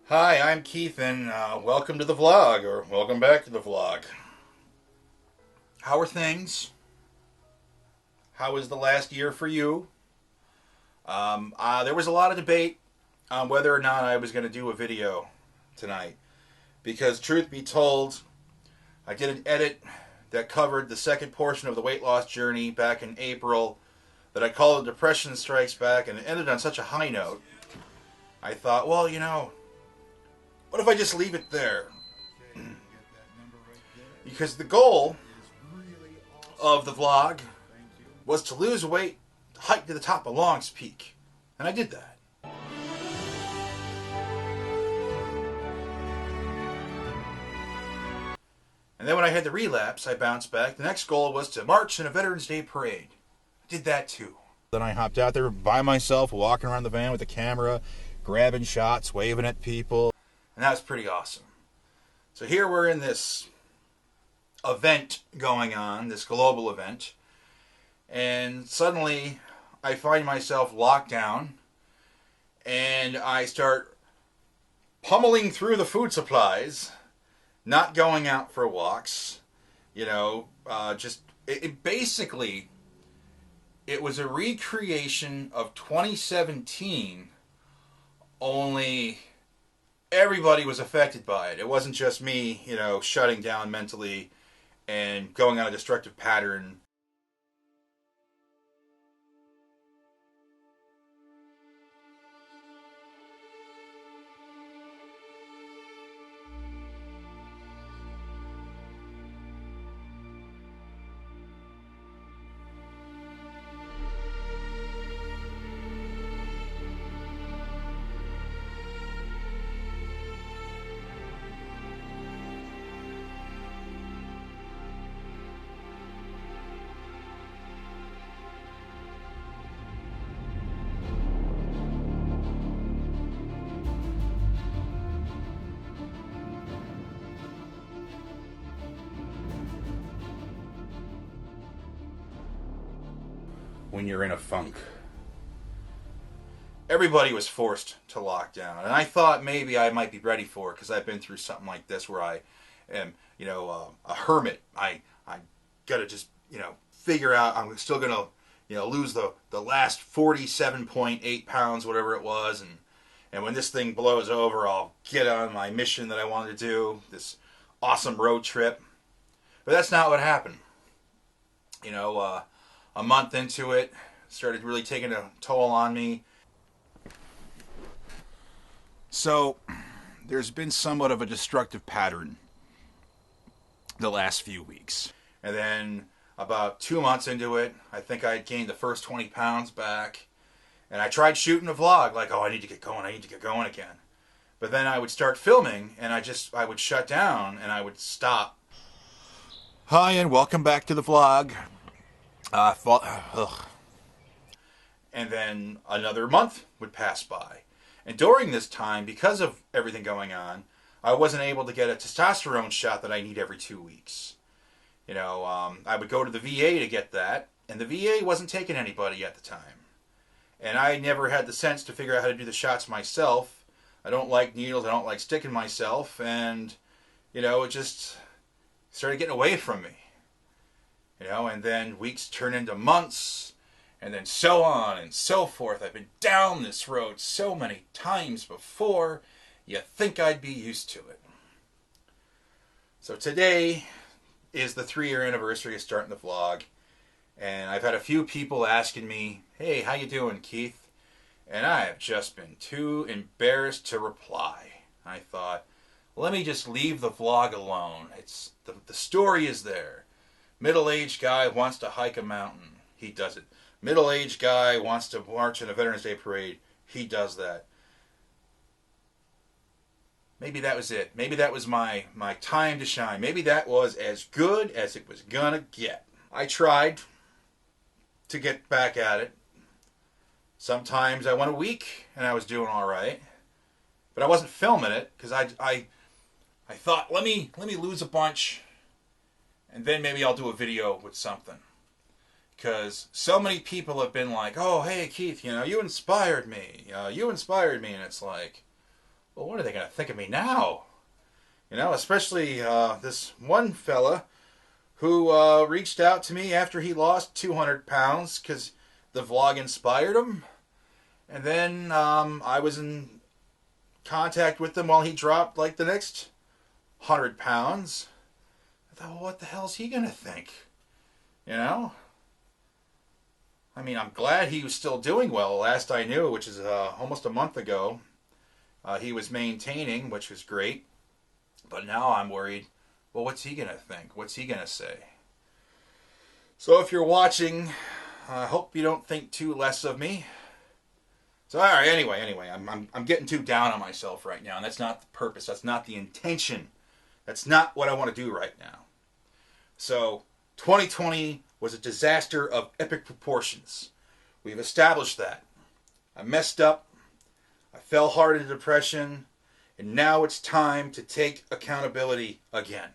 Hi, I'm Keith, and welcome to the vlog, or welcome back to the vlog. How are things? How was the last year for you? There was a lot of debate on whether or not I was going to do a video tonight. Because, truth be told, I did an edit that covered the second portion of the weight loss journey back in April that I called Depression Strikes Back, and it ended on such a high note. I thought, well, what if I just leave it there? Because the goal of the vlog was to lose weight, hike to the top of Long's Peak. And I did that. And then when I had the relapse, I bounced back. The next goal was to march in a Veterans Day parade. I did that too. Then I hopped out there by myself, walking around the van with the camera, grabbing shots, waving at people. And that was pretty awesome. So here we're in this event going on, this global event. And suddenly I find myself locked down. And I start pummeling through the food supplies, not going out for walks. Basically, it was a recreation of 2017, only everybody was affected by it. It wasn't just me, shutting down mentally and going on a destructive pattern. When you're in a funk. Everybody was forced to lock down. And I thought maybe I might be ready for it because I've been through something like this where I am, a hermit. I got to just, figure out I'm still going to, lose the last 47.8 pounds, whatever it was. And when this thing blows over, I'll get on my mission that I wanted to do, this awesome road trip. But that's not what happened. A month into it, started really taking a toll on me. So, there's been somewhat of a destructive pattern the last few weeks. And then, about 2 months into it, I think I had gained the first 20 pounds back. And I tried shooting a vlog, like, I need to get going again. But then I would start filming, and I would shut down, and I would stop. Hi, and welcome back to the vlog. And then another month would pass by. And during this time, because of everything going on, I wasn't able to get a testosterone shot that I need every 2 weeks. I would go to the VA to get that, and the VA wasn't taking anybody at the time. And I never had the sense to figure out how to do the shots myself. I don't like needles, I don't like sticking myself, and, it just started getting away from me. And then weeks turn into months, and then so on and so forth. I've been down this road so many times before, you think I'd be used to it. So today is the 3-year anniversary of starting the vlog, and I've had a few people asking me, hey, how you doing, Keith? And I have just been too embarrassed to reply. I thought, let me just leave the vlog alone. The story is there. Middle-aged guy wants to hike a mountain. He does it. Middle-aged guy wants to march in a Veterans Day parade. He does that. Maybe that was it. Maybe that was my time to shine. Maybe that was as good as it was gonna get. I tried to get back at it. Sometimes I went a week and I was doing all right. But I wasn't filming it because I thought, let me lose a bunch, and then maybe I'll do a video with something. Because so many people have been like, oh, hey, Keith, you inspired me. You inspired me. And it's like, well, what are they going to think of me now? You know, especially this one fella who reached out to me after he lost 200 pounds because the vlog inspired him. And then I was in contact with him while he dropped like the next 100 pounds. I thought, well, what the hell is he going to think? You know? I mean, I'm glad he was still doing well. Last I knew, which is almost a month ago, he was maintaining, which was great. But now I'm worried, well, what's he going to think? What's he going to say? So if you're watching, I hope you don't think too less of me. So all right, anyway, I'm getting too down on myself right now, and that's not the purpose. That's not the intention. That's not what I want to do right now. So 2020 was a disaster of epic proportions. We've established that. I messed up. I fell hard into depression. And now it's time to take accountability again.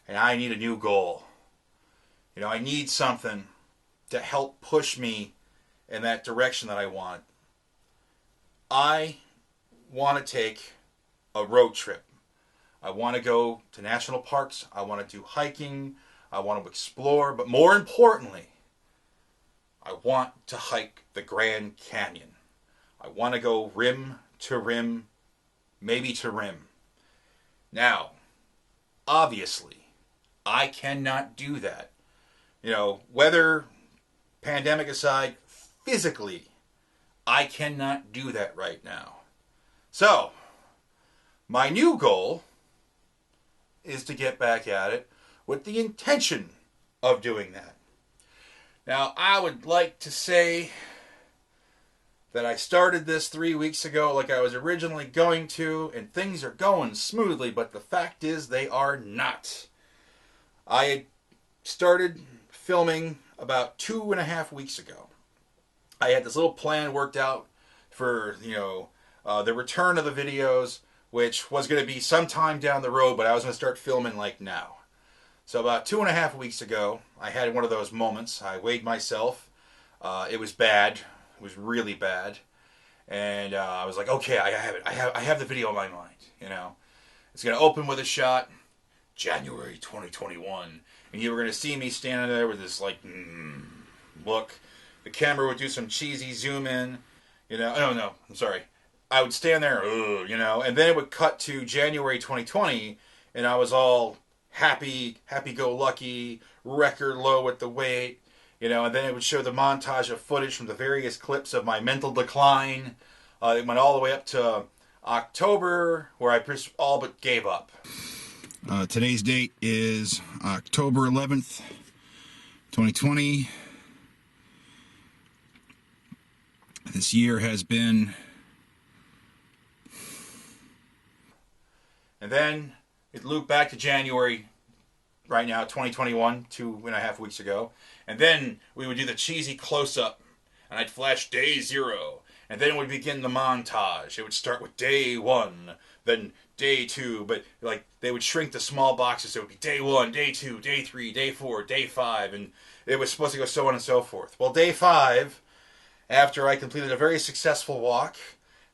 And I need a new goal. You know, I need something to help push me in that direction that I want. I want to take a road trip. I want to go to national parks. I want to do hiking. I want to explore. But more importantly, I want to hike the Grand Canyon. I want to go rim to rim, maybe to rim. Now, obviously, I cannot do that. You know, weather, pandemic aside, physically, I cannot do that right now. So, my new goal is to get back at it with the intention of doing that. Now, I would like to say that I started this 3 weeks ago like I was originally going to, and things are going smoothly, but the fact is they are not. I had started filming about 2.5 weeks ago. I had this little plan worked out for, the return of the videos, which was going to be sometime down the road, but I was going to start filming like now. So about 2.5 weeks ago, I had one of those moments. I weighed myself. It was bad. It was really bad. And I was like, okay, I have it. I have the video in my mind, you know. It's going to open with a shot, January 2021. And you were going to see me standing there with this, look. The camera would do some cheesy zoom in, no, I'm sorry. I would stand there, and then it would cut to January 2020, and I was all happy-go-lucky, record low at the weight, and then it would show the montage of footage from the various clips of my mental decline. It went all the way up to October, where I all but gave up. Today's date is October 11th, 2020. This year has been... And then it looped back to January, right now, 2021, 2.5 weeks ago. And then we would do the cheesy close-up, and I'd flash day 0. And then it would begin the montage. It would start with day 1, then day 2, but they would shrink the small boxes. So it would be day 1, day 2, day 3, day 4, day 5, and it was supposed to go so on and so forth. Well, day 5, after I completed a very successful walk,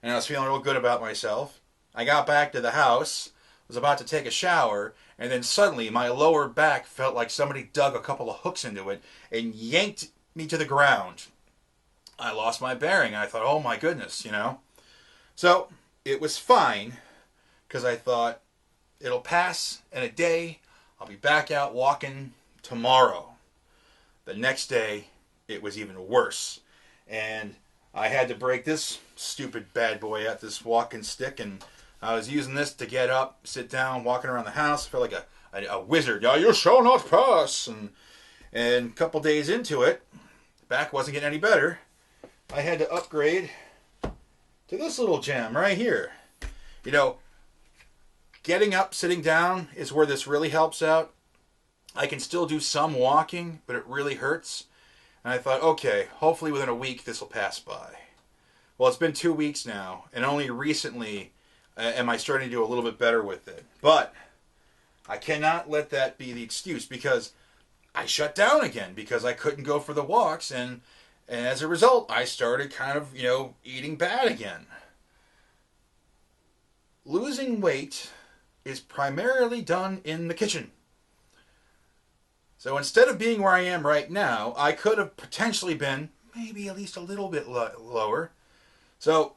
and I was feeling real good about myself, I got back to the house, was about to take a shower, and then suddenly my lower back felt like somebody dug a couple of hooks into it and yanked me to the ground. I lost my bearing, and I thought, oh my goodness, So, it was fine, because I thought, it'll pass in a day, I'll be back out walking tomorrow. The next day, it was even worse. And I had to break this stupid bad boy out, this walking stick, and I was using this to get up, sit down, walking around the house. I felt like a wizard. Yeah, you shall not pass. And a couple days into it, the back wasn't getting any better. I had to upgrade to this little gem right here. Getting up, sitting down is where this really helps out. I can still do some walking, but it really hurts. And I thought, okay, hopefully within a week this will pass by. Well, it's been 2 weeks now, and only recently am I starting to do a little bit better with it. But I cannot let that be the excuse, because I shut down again because I couldn't go for the walks, and as a result, I started kind of, eating bad again. losing weight is primarily done in the kitchen. So instead of being where I am right now, I could have potentially been maybe at least a little bit lower. So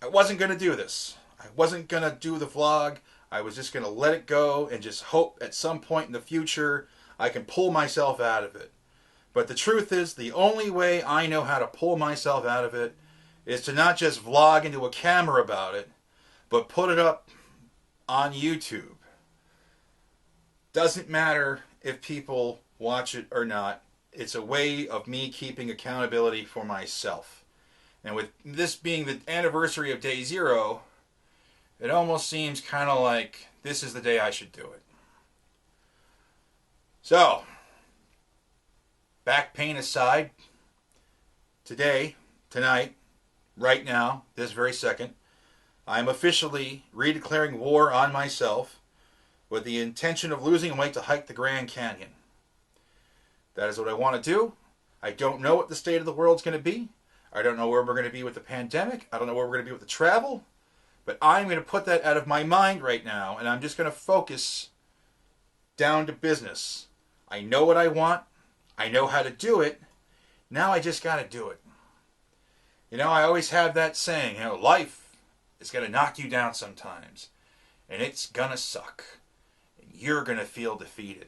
I wasn't going to do this. I wasn't going to do the vlog. I was just going to let it go and just hope at some point in the future I can pull myself out of it. But the truth is, the only way I know how to pull myself out of it is to not just vlog into a camera about it, but put it up on YouTube. Doesn't matter if people watch it or not. It's a way of me keeping accountability for myself. And with this being the anniversary of day 0, it almost seems kind of like this is the day I should do it. So, back pain aside, today, tonight, right now, this very second, I am officially redeclaring war on myself with the intention of losing weight to hike the Grand Canyon. That is what I want to do. I don't know what the state of the world's going to be. I don't know where we're going to be with the pandemic. I don't know where we're going to be with the travel. But I'm going to put that out of my mind right now, and I'm just going to focus down to business. I know what I want. I know how to do it. Now I just got to do it. You know, I always have that saying, life is going to knock you down sometimes. And it's going to suck. And you're going to feel defeated.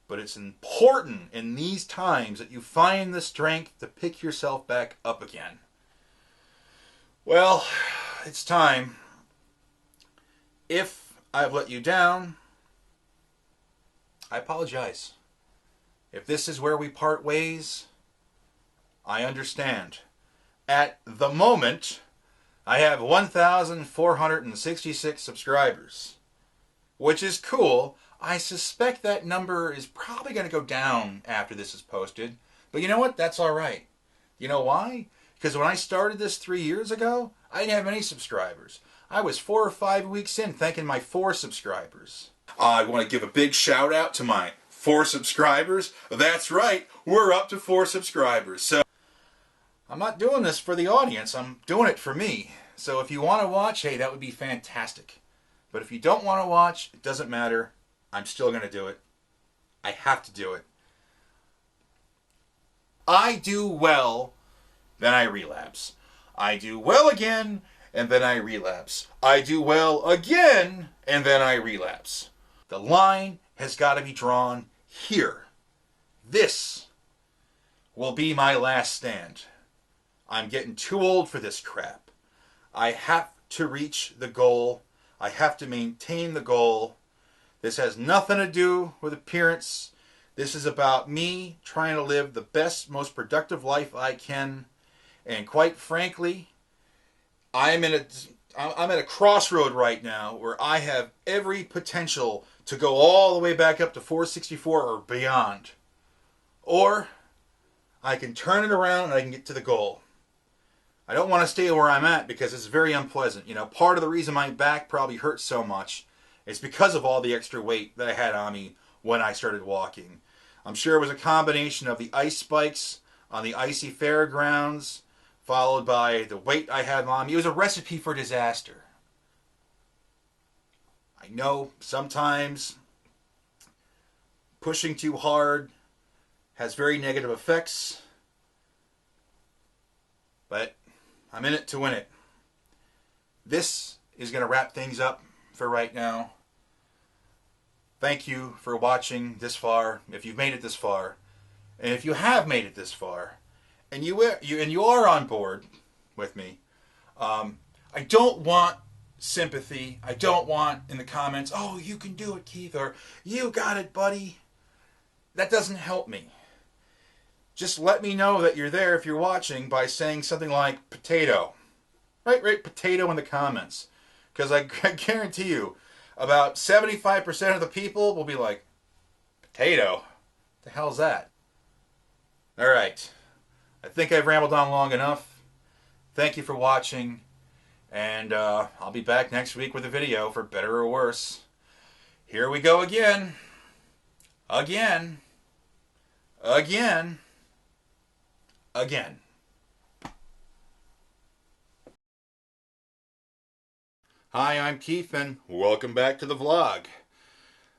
But it's important in these times that you find the strength to pick yourself back up again. Well, it's time. If I've let you down, I apologize. If this is where we part ways, I understand. At the moment, I have 1,466 subscribers, which is cool. I suspect that number is probably going to go down after this is posted. But you know what? That's all right. You know why? Because when I started this 3 years ago, I didn't have any subscribers. I was 4 or 5 weeks in thanking my 4 subscribers. I want to give a big shout out to my 4 subscribers. That's right. We're up to 4 subscribers. So I'm not doing this for the audience. I'm doing it for me. So if you want to watch, hey, that would be fantastic. But if you don't want to watch, it doesn't matter. I'm still going to do it. I have to do it. I do well, then I relapse. I do well again, and then I relapse. I do well again, and then I relapse. The line has got to be drawn here. This will be my last stand. I'm getting too old for this crap. I have to reach the goal. I have to maintain the goal. This has nothing to do with appearance. This is about me trying to live the best, most productive life I can. And quite frankly, I'm at a crossroad right now where I have every potential to go all the way back up to 464 or beyond. Or I can turn it around and I can get to the goal. I don't want to stay where I'm at because it's very unpleasant. You know, part of the reason my back probably hurts so much is because of all the extra weight that I had on me when I started walking. I'm sure it was a combination of the ice spikes on the icy fairgrounds, followed by the weight I had on me. It was a recipe for disaster. I know sometimes pushing too hard has very negative effects, but I'm in it to win it. This is going to wrap things up for right now. Thank you for watching this far, if you've made it this far. And if you have made it this far, and you are on board with me, I don't want sympathy. I don't want in the comments, oh, you can do it, Keith, or you got it, buddy. That doesn't help me. Just let me know that you're there if you're watching by saying something like potato. Right, potato in the comments. Because I guarantee you, about 75% of the people will be like, potato? What the hell's that? Alright. I think I've rambled on long enough. Thank you for watching. And I'll be back next week with a video, for better or worse. Here we go again. Again. Again. Again. Hi, I'm Keith, and welcome back to the vlog.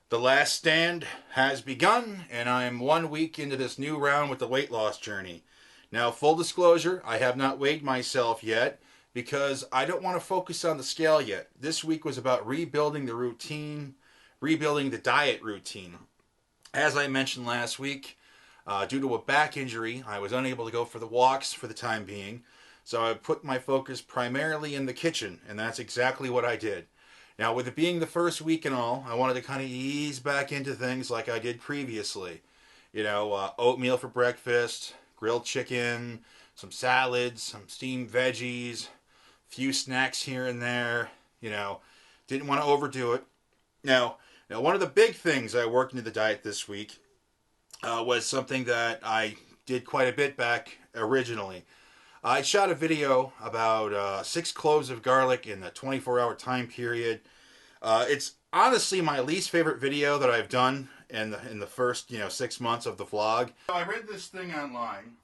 The last stand has begun, and I'm 1 week into this new round with the weight loss journey. Now, full disclosure, I have not weighed myself yet because I don't want to focus on the scale yet. This week was about rebuilding the routine, rebuilding the diet routine. As I mentioned last week, due to a back injury, I was unable to go for the walks for the time being. So I put my focus primarily in the kitchen, and that's exactly what I did. Now, with it being the first week and all, I wanted to kind of ease back into things like I did previously. Oatmeal for breakfast, grilled chicken, some salads, some steamed veggies, a few snacks here and there. Didn't want to overdo it. Now, one of the big things I worked into the diet this week was something that I did quite a bit back originally. I shot a video about 6 cloves of garlic in the 24-hour time period. It's honestly my least favorite video that I've done in the first 6 months of the vlog. I read this thing online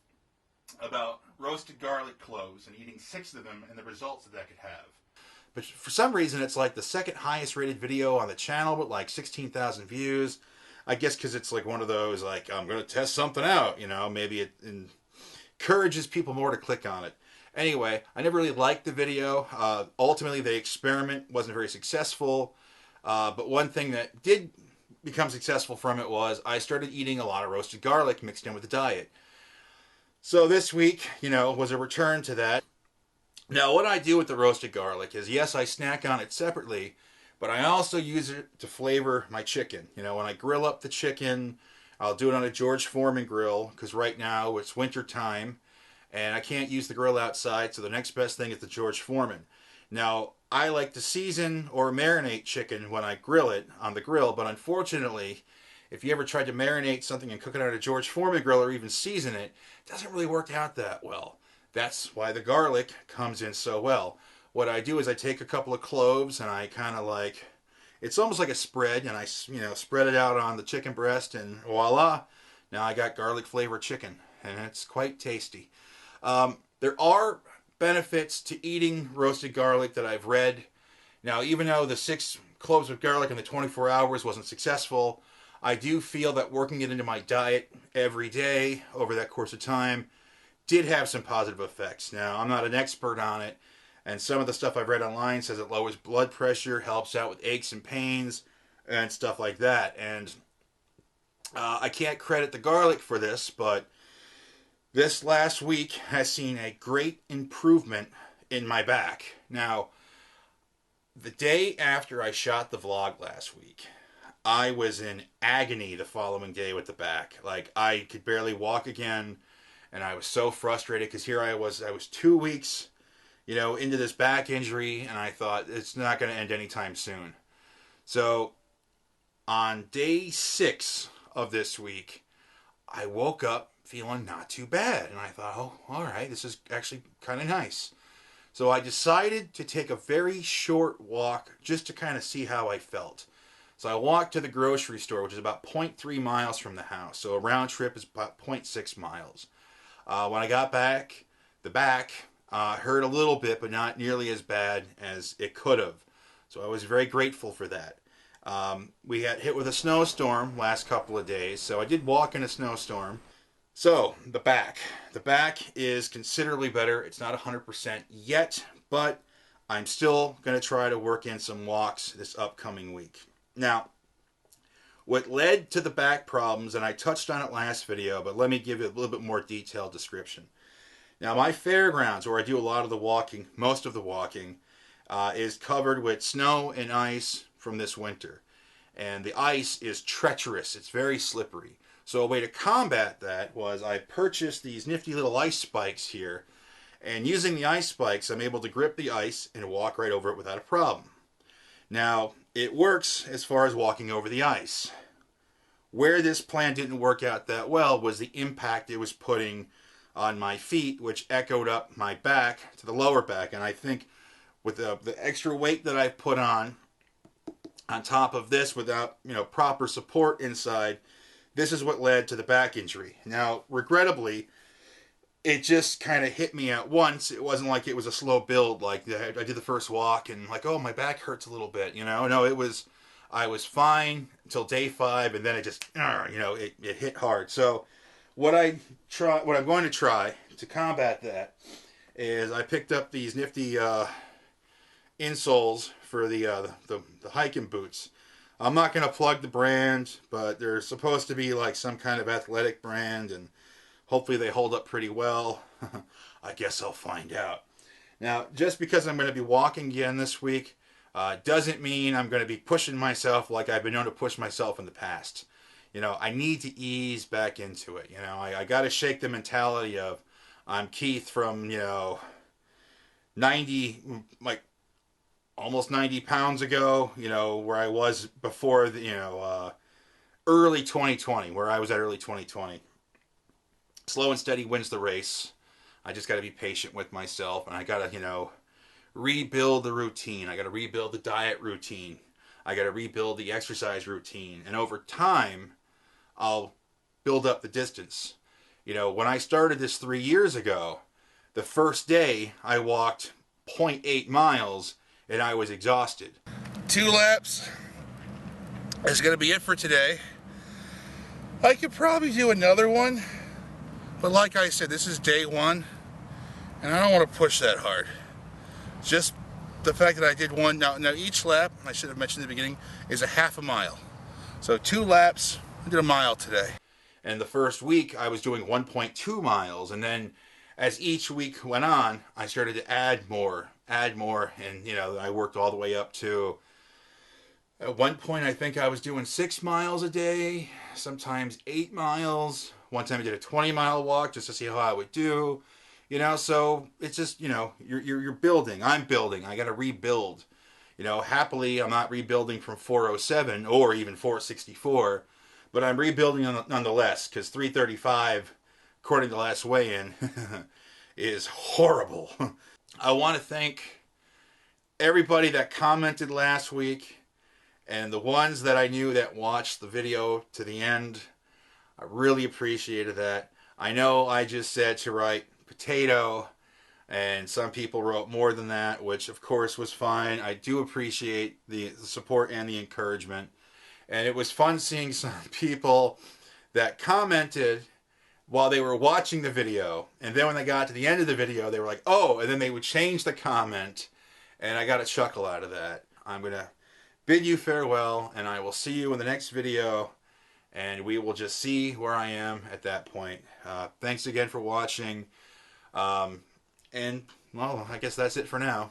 about roasted garlic cloves and eating 6 of them and the results that could have. But for some reason, it's like the second highest rated video on the channel with like 16,000 views. I guess because it's like one of those, like, I'm going to test something out, maybe it encourages people more to click on it. Anyway, I never really liked the video. Ultimately, the experiment wasn't very successful. But one thing that did become successful from it was I started eating a lot of roasted garlic mixed in with the diet. So this week, was a return to that. Now, what I do with the roasted garlic is, yes, I snack on it separately, but I also use it to flavor my chicken. When I grill up the chicken, I'll do it on a George Foreman grill because right now it's winter time and I can't use the grill outside, so the next best thing is the George Foreman. Now, I like to season or marinate chicken when I grill it on the grill, but unfortunately, if you ever tried to marinate something and cook it on a George Foreman grill or even season it, it doesn't really work out that well. That's why the garlic comes in so well. What I do is I take a couple of cloves and I kind of it's almost like a spread, and I spread it out on the chicken breast, and voila, now I got garlic flavored chicken, and it's quite tasty. There are benefits to eating roasted garlic that I've read. Now, even though the 6 cloves of garlic in the 24 hours wasn't successful, I do feel that working it into my diet every day over that course of time did have some positive effects. Now, I'm not an expert on it, and some of the stuff I've read online says it lowers blood pressure, helps out with aches and pains, and stuff like that. And I can't credit the garlic for this, but this last week has seen a great improvement in my back. Now, the day after I shot the vlog last week, I was in agony the following day with the back. Like, I could barely walk again, and I was so frustrated because here I was 2 weeks into this back injury, and I thought it's not going to end anytime soon. So on day 6 of this week, I woke up feeling not too bad, and I thought, oh, all right, this is actually kind of nice. So I decided to take a very short walk just to kind of see how I felt. So I walked to the grocery store, which is about 0.3 miles from the house. So a round trip is about 0.6 miles. When I got back, the back hurt a little bit, but not nearly as bad as it could have. So I was very grateful for that. We got hit with a snowstorm last couple of days, so I did walk in a snowstorm. So, the back. The back is considerably better. It's not 100% yet, but I'm still going to try to work in some walks this upcoming week. Now, what led to the back problems, and I touched on it last video, but let me give you a little bit more detailed description. Now, my fairgrounds, where I do a lot of the walking, most of the walking, is covered with snow and ice from this winter. And the ice is treacherous. It's very slippery. So a way to combat that was I purchased these nifty little ice spikes here. And using the ice spikes, I'm able to grip the ice and walk right over it without a problem. Now, it works as far as walking over the ice. Where this plan didn't work out that well was the impact it was putting on my feet, which echoed up my back to the lower back. And I think with the extra weight that I've put on top of this without proper support inside, this is what led to the back injury. Now, regrettably, it just kind of hit me at once. It wasn't like it was a slow build. Like I did the first walk and like, oh, my back hurts a little bit. No, I was fine until day 5, and then it just, it hit hard. So what I'm going to try to combat that is I picked up these nifty insoles for the hiking boots. I'm not going to plug the brand, but they're supposed to be like some kind of athletic brand, and hopefully they hold up pretty well. I guess I'll find out. Now, just because I'm going to be walking again this week doesn't mean I'm going to be pushing myself like I've been known to push myself in the past. I need to ease back into it. I got to shake the mentality of I'm Keith from, 90, like almost 90 pounds ago, where I was before, early 2020, where I was at early 2020. Slow and steady wins the race. I just got to be patient with myself, and I got to, rebuild the routine. I got to rebuild the diet routine. I got to rebuild the exercise routine. And over time, I'll build up the distance. When I started this 3 years ago, the first day I walked 0.8 miles and I was exhausted. 2 laps is going to be it for today. I could probably do another one, but like I said, this is day 1, and I don't want to push that hard. Just the fact that I did one. Now each lap, I should have mentioned in the beginning, is a half a mile. So 2 laps, I did a mile today. And the first week I was doing 1.2 miles, and then as each week went on, I started to add more, and I worked all the way up to, at one point I think I was doing 6 miles a day, sometimes 8 miles. One time I did a 20-mile walk just to see how I would do. So it's just, you're building. I'm building. I got to rebuild. Happily, I'm not rebuilding from 407 or even 464, but I'm rebuilding nonetheless, because 335, according to the last weigh-in, is horrible. I want to thank everybody that commented last week, and the ones that I knew that watched the video to the end. I really appreciated that. I know I just said to write potato, and some people wrote more than that, which of course was fine. I do appreciate the support and the encouragement, and it was fun seeing some people that commented while they were watching the video, and then when they got to the end of the video they were like, oh, and then they would change the comment, and I got a chuckle out of that. I'm gonna bid you farewell, and I will see you in the next video, and we will just see where I am at that point. Thanks again for watching. And, well, I guess that's it for now.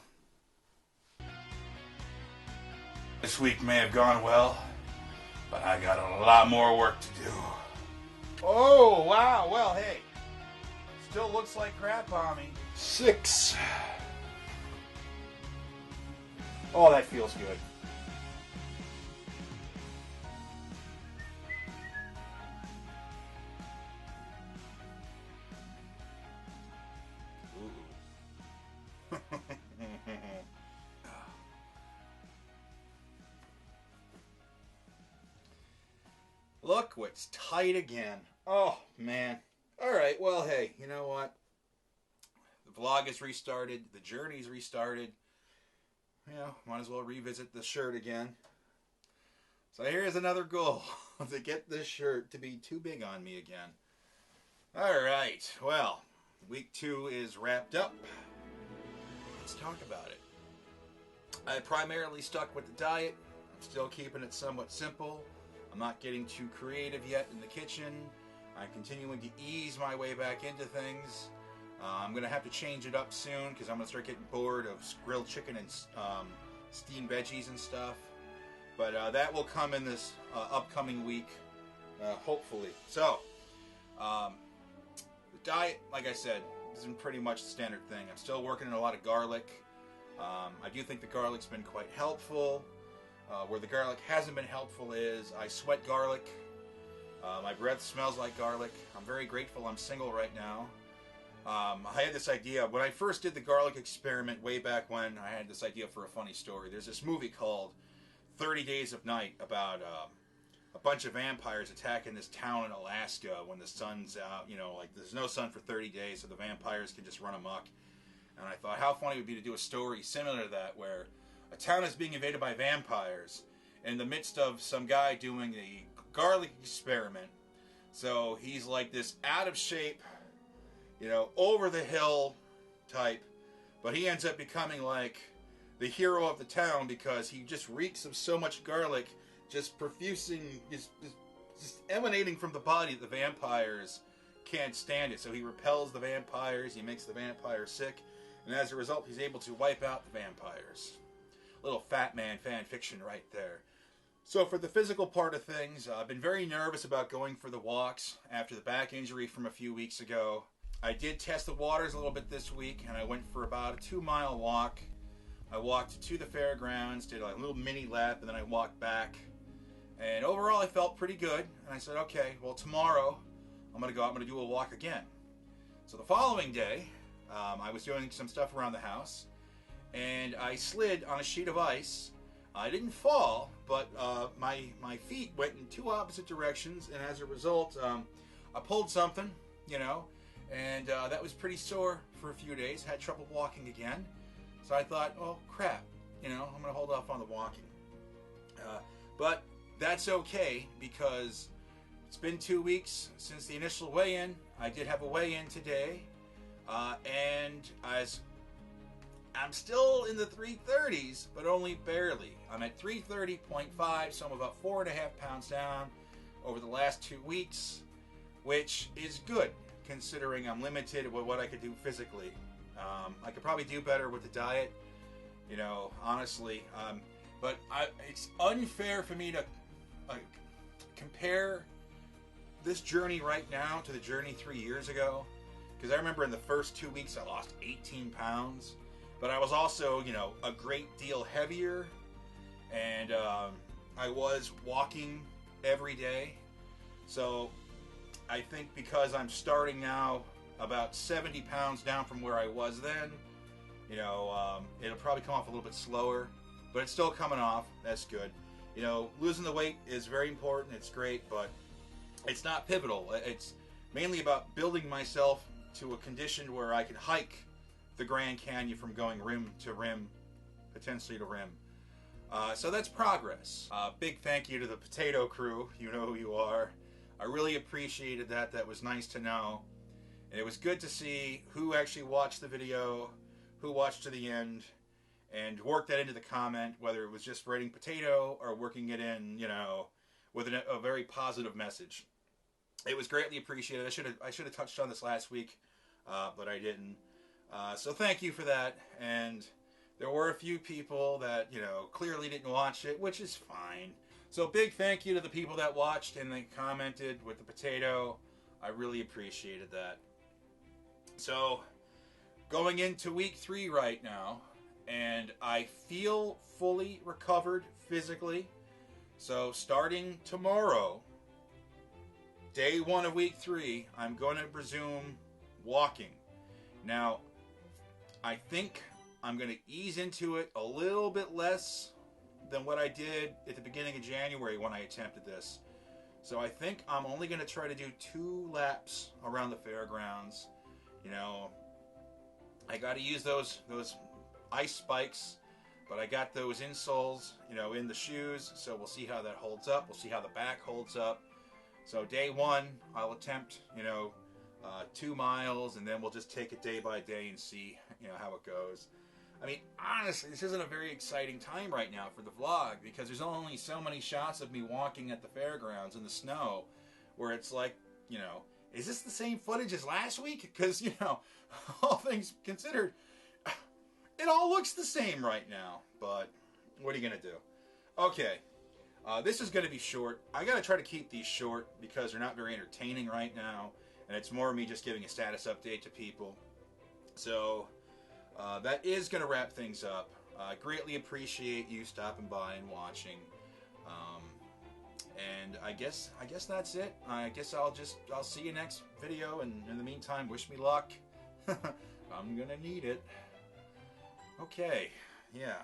This week may have gone well, but I got a lot more work to do. Oh, wow. Well, hey. Still looks like crap on me. 6. Oh, that feels good. Look what's tight again. Oh, man. Alright, well, hey, you know what? The vlog is restarted. The journey's restarted. Might as well revisit the shirt again. So here's another goal. To get this shirt to be too big on me again. Alright, well, week 2 is wrapped up. Let's talk about it. I primarily stuck with the diet. I'm still keeping it somewhat simple. I'm not getting too creative yet in the kitchen. I'm continuing to ease my way back into things. I'm going to have to change it up soon because I'm going to start getting bored of grilled chicken and steamed veggies and stuff. But that will come in this upcoming week, hopefully. So, the diet, like I said, is pretty much the standard thing. I'm still working on a lot of garlic. I do think the garlic's been quite helpful. Where the garlic hasn't been helpful is I sweat garlic. My breath smells like garlic. I'm very grateful I'm single right now. I had this idea when I first did the garlic experiment way back when. I had this idea for a funny story. There's this movie called 30 Days of Night about a bunch of vampires attacking this town in Alaska when the sun's out. You know, like there's no sun for 30 days, so the vampires can just run amok. And I thought how funny it would be to do a story similar to that, where a town is being invaded by vampires in the midst of some guy doing the garlic experiment. So he's like this out of shape, you know, over the hill type, but he ends up becoming like the hero of the town because he just reeks of so much garlic, just profusing, just emanating from the body that the vampires can't stand it. So he repels the vampires, he makes the vampires sick, and as a result he's able to wipe out the vampires. Little Fat Man fan fiction right there. So for the physical part of things, I've been very nervous about going for the walks after the back injury from a few weeks ago. I did test the waters a little bit this week, and I went for about a 2-mile walk. I walked to the fairgrounds, did a little mini lap, and then I walked back. And overall I felt pretty good, and I said, okay, well tomorrow I'm going to go out, I'm going to do a walk again. So the following day, I was doing some stuff around the house, and I slid on a sheet of ice. I didn't fall, but my feet went in two opposite directions, and as a result, I pulled something, you know, and that was pretty sore for a few days. Had trouble walking again, so I thought, oh crap, you know, I'm going to hold off on the walking. But that's okay, because it's been 2 weeks since the initial weigh-in. I did have a weigh-in today, and I'm still in the 330s, but only barely. I'm at 330.5, so I'm about 4.5 pounds down over the last 2 weeks, which is good, considering I'm limited with what I could do physically. I could probably do better with the diet, you know, honestly. But it's unfair for me to compare this journey right now to the journey 3 years ago, because I remember in the first 2 weeks I lost 18 pounds. But I was also, you know, a great deal heavier, and I was walking every day. So I think because I'm starting now about 70 pounds down from where I was then, you know, it'll probably come off a little bit slower, but it's still coming off. That's good. You know, losing the weight is very important. It's great, but it's not pivotal. It's mainly about building myself to a condition where I can hike the Grand Canyon from going rim to rim, potentially to rim. So that's progress. Big thank you to the potato crew. You know who you are. I really appreciated that. That was nice to know. And it was good to see who actually watched the video, who watched to the end, and worked that into the comment, whether it was just writing potato or working it in, you know, with a very positive message. It was greatly appreciated. I should have touched on this last week, but I didn't. So thank you for that, and there were a few people that, you know, clearly didn't watch it, which is fine. So big thank you to the people that watched and they commented with the potato. I really appreciated that. So going into week 3 right now, and I feel fully recovered physically. So starting tomorrow, day 1 of week 3, I'm going to resume walking. Now, I think I'm going to ease into it a little bit less than what I did at the beginning of January when I attempted this. So I think I'm only going to try to do 2 laps around the fairgrounds. You know, I got to use those ice spikes, but I got those insoles, you know, in the shoes, so we'll see how that holds up. We'll see how the back holds up. So day 1, I'll attempt, you know, 2 miles, and then we'll just take it day by day and see, you know, how it goes. I mean, honestly, this isn't a very exciting time right now for the vlog, because there's only so many shots of me walking at the fairgrounds in the snow, where it's like, you know, is this the same footage as last week? Because, you know, all things considered, it all looks the same right now, but what are you going to do? Okay, this is going to be short. I got to try to keep these short because they're not very entertaining right now. And it's more me just giving a status update to people. So that is going to wrap things up. I greatly appreciate you stopping by and watching. And I guess that's it. I guess I'll see you next video. And in the meantime, wish me luck. I'm gonna need it. Okay. Yeah.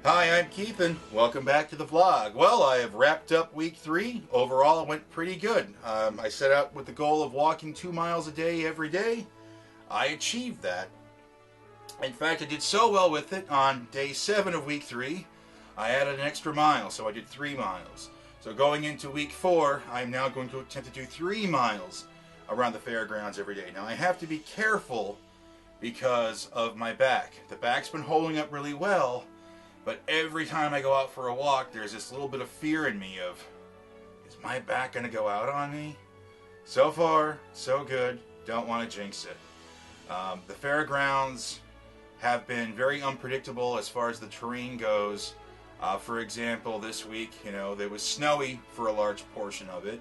Hi, I'm Keith, and welcome back to the vlog. Well, I have wrapped up week 3. Overall, it went pretty good. I set out with the goal of walking 2 miles a day every day. I achieved that. In fact, I did so well with it, on day 7 of week 3, I added an extra mile, so I did 3 miles. So going into week 4, I'm now going to attempt to do 3 miles around the fairgrounds every day. Now, I have to be careful because of my back. The back's been holding up really well, but every time I go out for a walk, there's this little bit of fear in me of, is my back going to go out on me? So far, so good. Don't want to jinx it. The fairgrounds have been very unpredictable as far as the terrain goes. For example, this week, it was snowy for a large portion of it.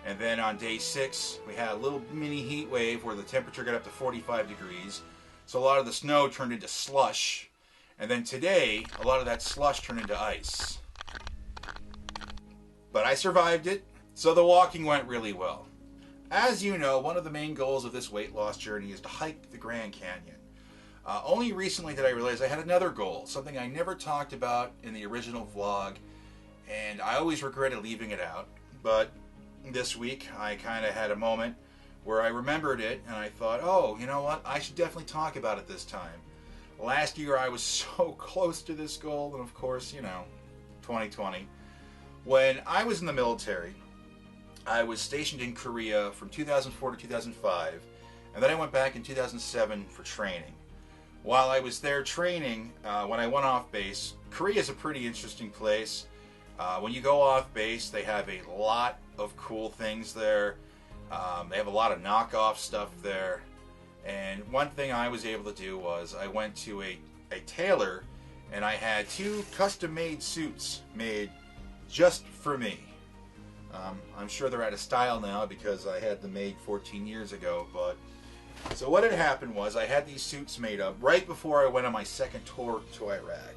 And then on day 6, we had a little mini heat wave where the temperature got up to 45 degrees. So a lot of the snow turned into slush. And then today, a lot of that slush turned into ice. But I survived it, so the walking went really well. As you know, one of the main goals of this weight loss journey is to hike the Grand Canyon. Only recently did I realize I had another goal, something I never talked about in the original vlog, and I always regretted leaving it out. But this week, I kind of had a moment where I remembered it, and I thought, oh, you know what, I should definitely talk about it this time. Last year I was so close to this goal, and of course, 2020. When I was in the military, I was stationed in Korea from 2004 to 2005, and then I went back in 2007 for training. While I was there training, when I went off base, Korea is a pretty interesting place. When you go off base, they have a lot of cool things there. They have a lot of knockoff stuff there. And one thing I was able to do was I went to a tailor, and I had 2 custom-made suits made just for me. I'm sure they're out of style now because I had them made 14 years ago. But so what had happened was I had these suits made up right before I went on my second tour to Iraq.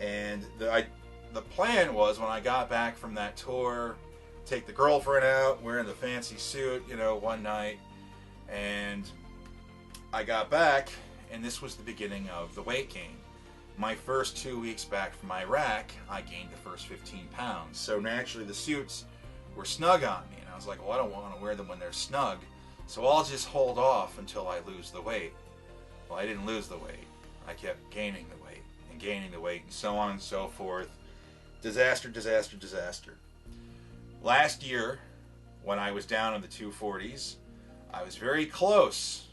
And the plan was when I got back from that tour, take the girlfriend out wearing the fancy suit, one night. And I got back, and this was the beginning of the weight gain. My first 2 weeks back from Iraq, I gained the first 15 pounds. So naturally the suits were snug on me, and I was like, well, I don't want to wear them when they're snug, so I'll just hold off until I lose the weight. Well, I didn't lose the weight. I kept gaining the weight, and so on and so forth. Disaster, disaster, disaster. Last year, when I was down in the 240s, I was very close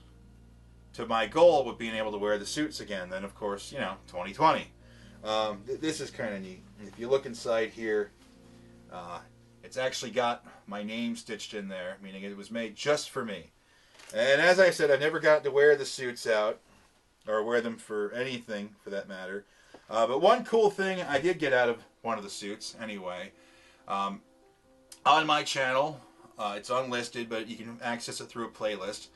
to my goal with being able to wear the suits again. Then, of course, 2020. This is kind of neat. If you look inside here, it's actually got my name stitched in there, meaning it was made just for me. And as I said, I've never gotten to wear the suits out, or wear them for anything, for that matter. But one cool thing I did get out of one of the suits, anyway. On my channel, it's unlisted, but you can access it through a playlist,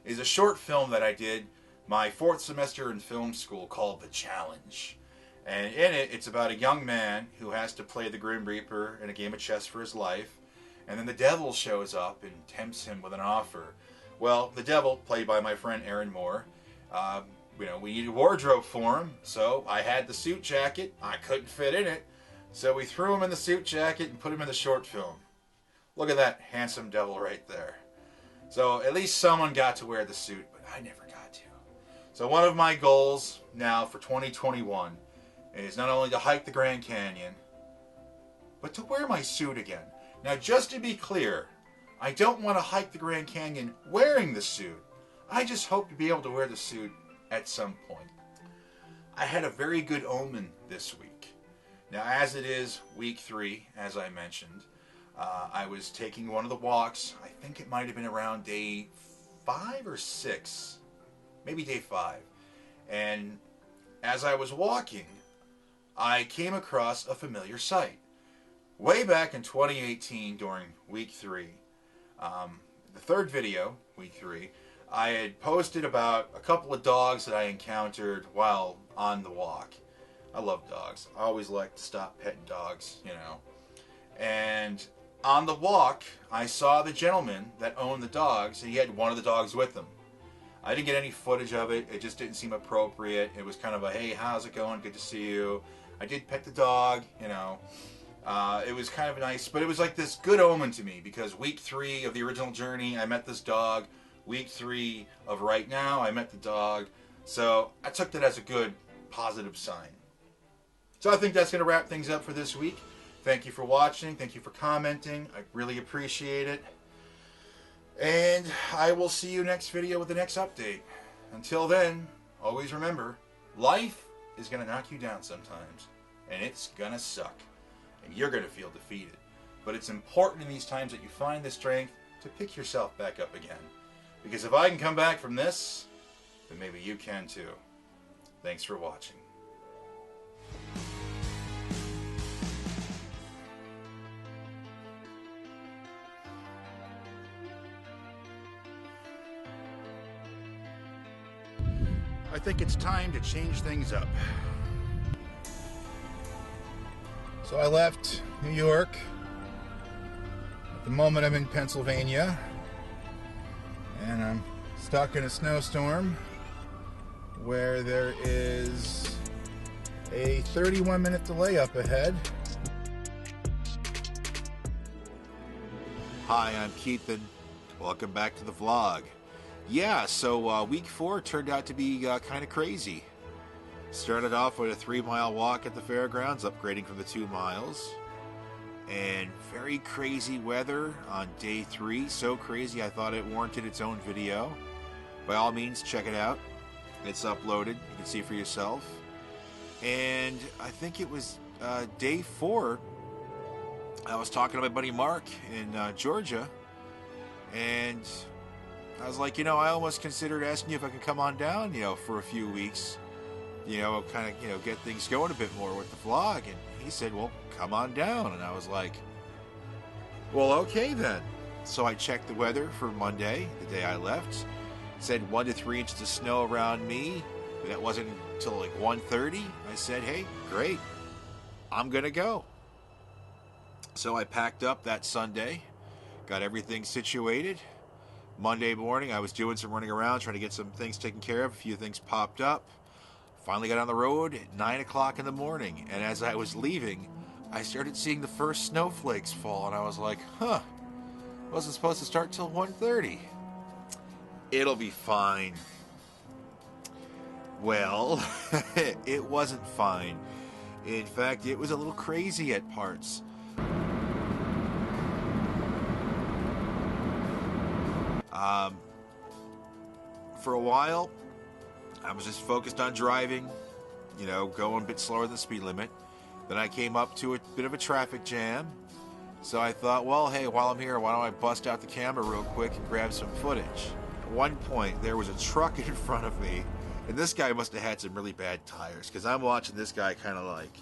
is a short film that I did my 4th semester in film school called The Challenge. And in it, it's about a young man who has to play the Grim Reaper in a game of chess for his life. And then the devil shows up and tempts him with an offer. Well, the devil, played by my friend Aaron Moore, we needed wardrobe for him, so I had the suit jacket. I couldn't fit in it, so we threw him in the suit jacket and put him in the short film. Look at that handsome devil right there. So at least someone got to wear the suit, but I never got to. So one of my goals now for 2021 is not only to hike the Grand Canyon, but to wear my suit again. Now, just to be clear, I don't want to hike the Grand Canyon wearing the suit. I just hope to be able to wear the suit at some point. I had a very good omen this week. Now, as it is week 3, as I mentioned, I was taking one of the walks. I think it might have been around day 5 or 6, maybe day 5. And as I was walking, I came across a familiar sight. Way back in 2018 during week 3, the third video, week 3, I had posted about a couple of dogs that I encountered while on the walk. I love dogs. I always like to stop petting dogs, And on the walk, I saw the gentleman that owned the dogs, and he had one of the dogs with him. I didn't get any footage of it. It just didn't seem appropriate. It was kind of a, hey, how's it going? Good to see you. I did pet the dog, you know. It was kind of nice, but it was like this good omen to me because week 3 of the original journey, I met this dog. Week 3 of right now, I met the dog. So I took that as a good, positive sign. So I think that's going to wrap things up for this week. Thank you for watching. Thank you for commenting. I really appreciate it. And I will see you next video with the next update. Until then, always remember, life is going to knock you down sometimes. And it's going to suck. And you're going to feel defeated. But it's important in these times that you find the strength to pick yourself back up again. Because if I can come back from this, then maybe you can too. Thanks for watching. I think it's time to change things up. So I left New York. At the moment I'm in Pennsylvania. And I'm stuck in a snowstorm where there is a 31-minute delay up ahead. Hi, I'm Keithan. Welcome back to the vlog. Yeah, so week 4 turned out to be kind of crazy. Started off with a 3-mile walk at the fairgrounds, upgrading from the 2 miles. And very crazy weather on day 3. So crazy I thought it warranted its own video. By all means, check it out. It's uploaded. You can see for yourself. And I think it was day 4. I was talking to my buddy Mark in Georgia. And I was like, you know, I almost considered asking you if I could come on down, you know, for a few weeks. You know, kind of, you know, get things going a bit more with the vlog. And he said, well, come on down. And I was like, well, okay then. So I checked the weather for Monday, the day I left. It said 1 to 3 inches of snow around me. That wasn't until like 1:30. I said, hey, great. I'm going to go. So I packed up that Sunday, got everything situated. Monday morning, I was doing some running around, trying to get some things taken care of. A few things popped up. Finally got on the road at 9 o'clock in the morning. And as I was leaving, I started seeing the first snowflakes fall. And I was like, huh, wasn't supposed to start till 1:30. It'll be fine. Well, it wasn't fine. In fact, it was a little crazy at parts. For a while, I was just focused on driving, you know, going a bit slower than the speed limit. Then I came up to a bit of a traffic jam. So I thought, well, hey, while I'm here, why don't I bust out the camera real quick and grab some footage? At one point, there was a truck in front of me, and this guy must have had some really bad tires, because I'm watching this guy kind of like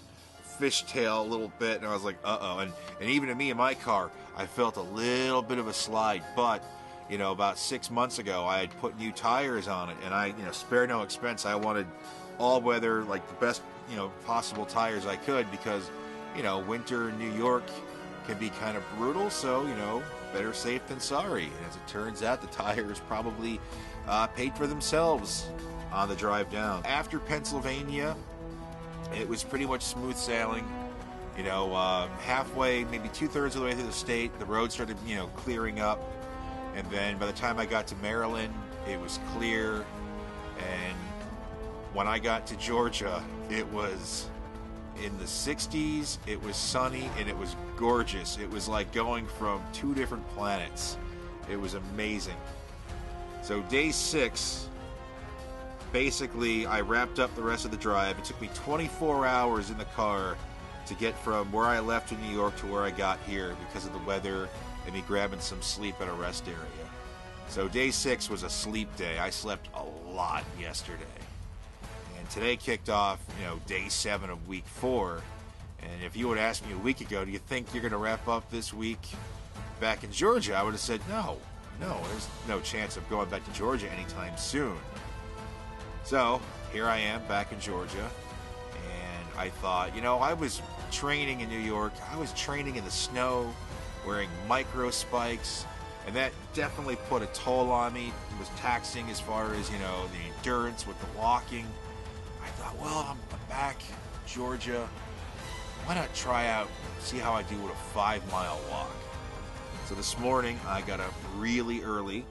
fishtail a little bit, and I was like, uh-oh. And even to me in my car, I felt a little bit of a slide, but you know, about 6 months ago, I had put new tires on it, and I, you know, spare no expense. I wanted all-weather, like the best, you know, possible tires I could, because, you know, winter in New York can be kind of brutal. So, you know, better safe than sorry. And as it turns out, the tires probably paid for themselves on the drive down. After Pennsylvania, it was pretty much smooth sailing. You know, halfway, maybe 2/3 of the way through the state, the road started, you know, clearing up. And then by the time I got to Maryland, it was clear. And when I got to Georgia, it was in the 60s, it was sunny, and it was gorgeous. It was like going from 2 different planets. It was amazing. So day 6, basically, I wrapped up the rest of the drive. It took me 24 hours in the car to get from where I left in New York to where I got here because of the weather and me grabbing some sleep at a rest area. So day 6 was a sleep day. I slept a lot yesterday. And today kicked off, you know, day 7 of week 4. And if you would ask me a week ago, do you think you're going to wrap up this week back in Georgia? I would have said no, there's no chance of going back to Georgia anytime soon. So here I am back in Georgia. And I thought, you know, I was training in New York. I was training in the snow, wearing micro spikes, and that definitely put a toll on me. It was taxing as far as, you know, the endurance with the walking. I thought, well, I'm back in Georgia. why not try out, see how I do with a 5-mile walk. So this morning I got up really early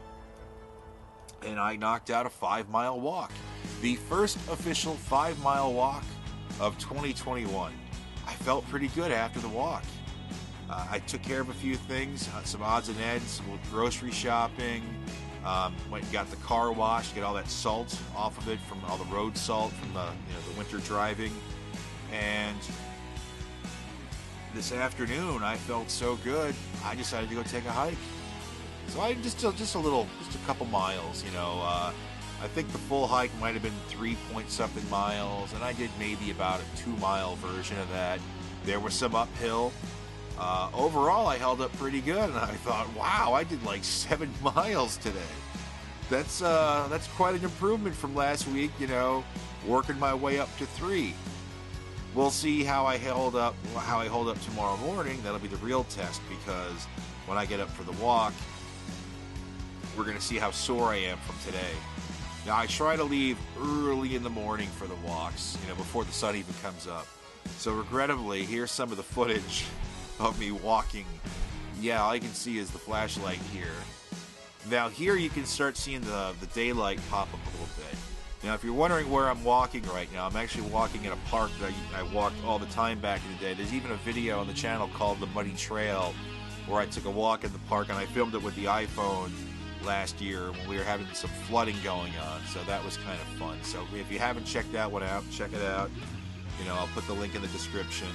and I knocked out a 5-mile walk. The first official 5-mile walk of 2021. I felt pretty good after the walk. I took care of a few things, some odds and ends, some grocery shopping, went and got the car washed, get all that salt off of it from all the road salt from the winter driving. And this afternoon I felt so good, I decided to go take a hike. So I just a couple miles, I think the full hike might have been 3-point-something miles, and I did maybe about a 2-mile version of that. There was some uphill. Overall, I held up pretty good, and I thought, wow, I did like 7 miles today. That's quite an improvement from last week, working my way up to 3. We'll see how I hold up tomorrow morning. That'll be the real test, because when I get up for the walk, we're going to see how sore I am from today. Now, I try to leave early in the morning for the walks, before the sun even comes up. So regrettably, here's some of the footage of me walking. Yeah, all I can see is the flashlight here. Now here you can start seeing the daylight pop up a little bit. Now if you're wondering where I'm walking right now, I'm actually walking in a park that I walked all the time back in the day. There's even a video on the channel called The Muddy Trail where I took a walk in the park, and I filmed it with the iPhone last year when we were having some flooding going on, so that was kind of fun. So if you haven't checked that one out, check it out. I'll put the link in the description.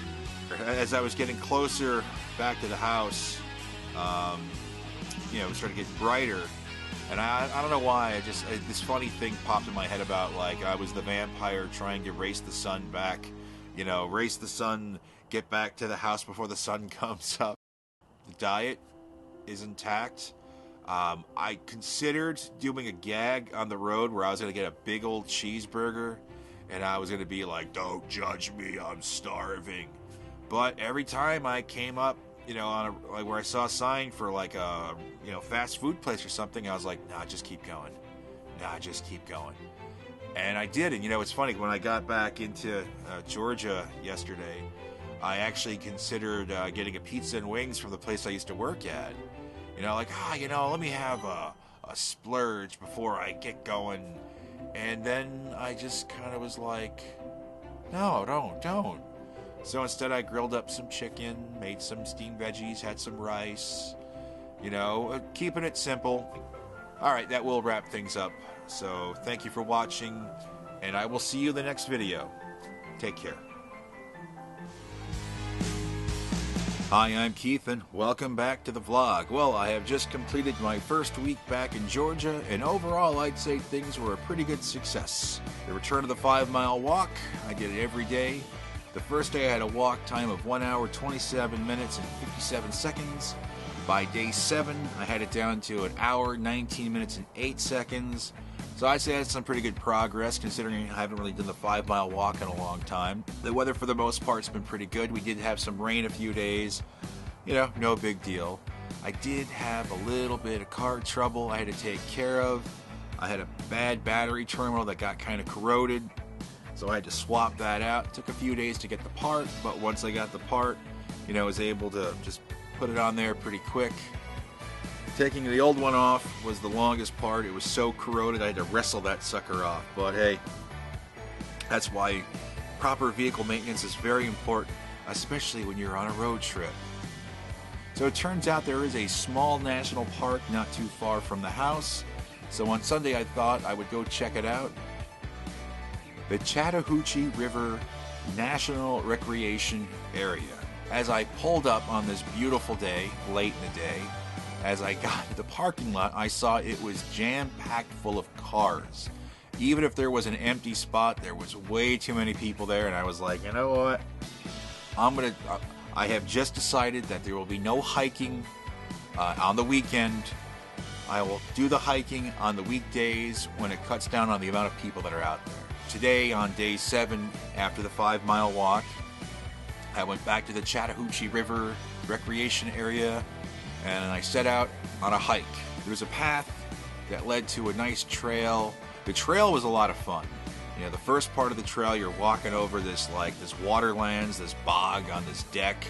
As I was getting closer back to the house, it started getting brighter, and I don't know why, this funny thing popped in my head about like I was the vampire trying to race the sun back, race the sun, get back to the house before the sun comes up. The diet is intact. I considered doing a gag on the road where I was going to get a big old cheeseburger, and I was going to be like, don't judge me, I'm starving. But every time I came up, on where I saw a sign for like a, fast food place or something, I was like, nah, just keep going. And I did, and it's funny, when I got back into Georgia yesterday, I actually considered getting a pizza and wings from the place I used to work at. Let me have a splurge before I get going. And then I just kind of was like, no, don't. So instead I grilled up some chicken, made some steamed veggies, had some rice, keeping it simple. Alright, that will wrap things up. So thank you for watching, and I will see you in the next video. Take care. Hi, I'm Keith, and welcome back to the vlog. Well, I have just completed my first week back in Georgia, and overall I'd say things were a pretty good success. The return of the 5-mile walk, I did it every day. The first day I had a walk time of 1 hour, 27 minutes, and 57 seconds. By day 7, I had it down to 1 hour, 19 minutes, and 8 seconds. So I'd say that's some pretty good progress, considering I haven't really done the 5-mile walk in a long time. The weather for the most part has been pretty good. We did have some rain a few days. No big deal. I did have a little bit of car trouble I had to take care of. I had a bad battery terminal that got kind of corroded, so I had to swap that out. It took a few days to get the part, but once I got the part, I was able to just put it on there pretty quick. Taking the old one off was the longest part. It was so corroded I had to wrestle that sucker off. But hey, that's why proper vehicle maintenance is very important, especially when you're on a road trip. So it turns out there is a small national park not too far from the house. So on Sunday I thought I would go check it out. The Chattahoochee River National Recreation Area. As I pulled up on this beautiful day, late in the day, as I got to the parking lot, I saw it was jam-packed full of cars. Even if there was an empty spot, there was way too many people there, and I was like, you know what? I have just decided that there will be no hiking on the weekend. I will do the hiking on the weekdays when it cuts down on the amount of people that are out there. Today, on day 7, after the 5-mile walk, I went back to the Chattahoochee River Recreation Area, and I set out on a hike. There was a path that led to a nice trail. The trail was a lot of fun. You know, the first part of the trail, you're walking over this waterlands, this bog on this deck.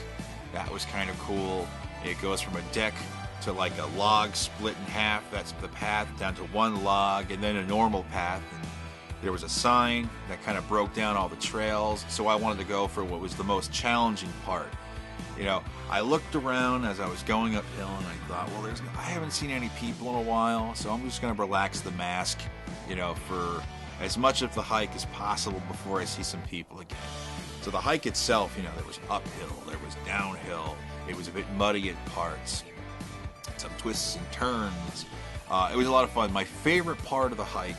That was kind of cool. It goes from a deck to like a log split in half. That's the path, down to one log, and then a normal path. And there was a sign that kind of broke down all the trails. So I wanted to go for what was the most challenging part. You know, I looked around as I was going uphill, and I thought, well, I haven't seen any people in a while, so I'm just going to relax the mask, you know, for as much of the hike as possible before I see some people again. So the hike itself, you know, there was uphill, there was downhill, it was a bit muddy at parts, some twists and turns. It was a lot of fun. My favorite part of the hike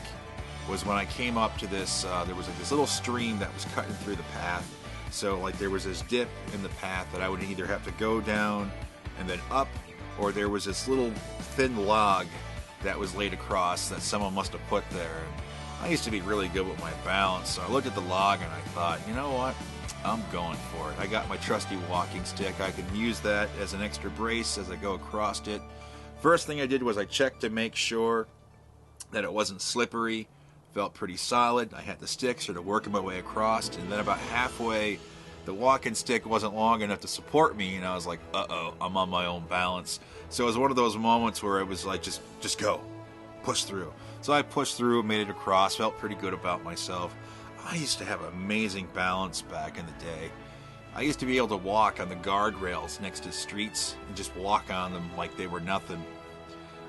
was when I came up to this, there was like this little stream that was cutting through the path. So like there was this dip in the path that I would either have to go down and then up, or there was this little thin log that was laid across that someone must have put there. And I used to be really good with my balance, so I looked at the log and I thought, you know what, I'm going for it. I got my trusty walking stick. I can use that as an extra brace as I go across it. First thing I did was I checked to make sure that it wasn't slippery. Felt pretty solid. I had the stick, sort of working my way across, and then about halfway, the walking stick wasn't long enough to support me, and I was like, uh-oh, I'm on my own balance. So it was one of those moments where it was like, just go, push through. So I pushed through, made it across, felt pretty good about myself. I used to have amazing balance back in the day. I used to be able to walk on the guardrails next to streets and just walk on them like they were nothing.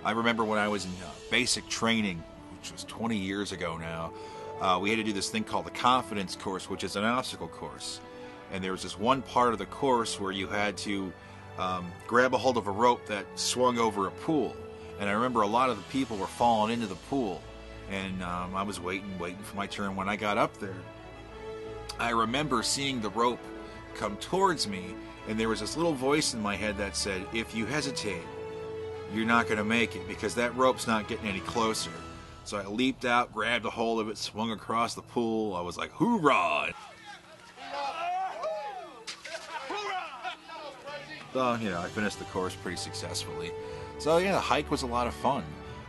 I remember when I was in basic training, which was 20 years ago now, we had to do this thing called the confidence course, which is an obstacle course. And there was this one part of the course where you had to grab a hold of a rope that swung over a pool. And I remember a lot of the people were falling into the pool. And I was waiting for my turn. When I got up there, I remember seeing the rope come towards me, and there was this little voice in my head that said, if you hesitate, you're not going to make it, because that rope's not getting any closer. So I leaped out, grabbed a hold of it, swung across the pool. I was like, hoorah! So, you know, I finished the course pretty successfully. So, yeah, the hike was a lot of fun.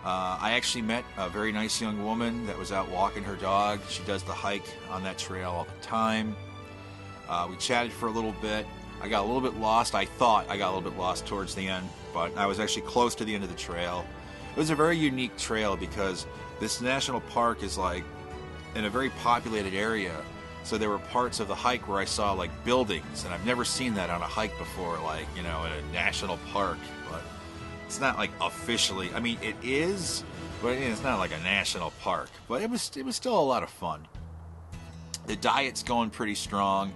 I actually met a very nice young woman that was out walking her dog. She does the hike on that trail all the time. We chatted for a little bit. I got a little bit lost. I thought I got a little bit lost towards the end, but I was actually close to the end of the trail. It was a very unique trail because this national park is like in a very populated area. So there were parts of the hike where I saw like buildings, and I've never seen that on a hike before, like, you know, in a national park. But it's not like officially, I mean, it is, but it's not like a national park. But it was still a lot of fun. The diet's going pretty strong.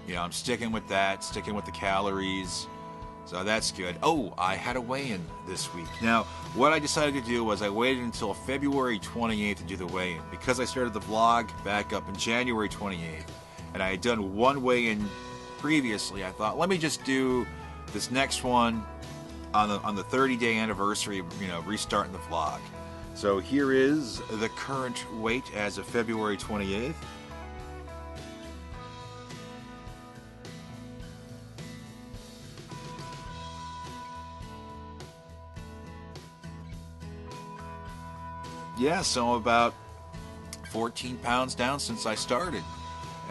You know, I'm sticking with that, sticking with the calories. So that's good. Oh, I had a weigh-in this week. Now, what I decided to do was I waited until February 28th to do the weigh-in. Because I started the vlog back up in January 28th, and I had done one weigh-in previously, I thought, let me just do this next one on the 30-day anniversary of, you know, restarting the vlog. So here is the current weight as of February 28th. Yeah, so I'm about 14 pounds down since I started.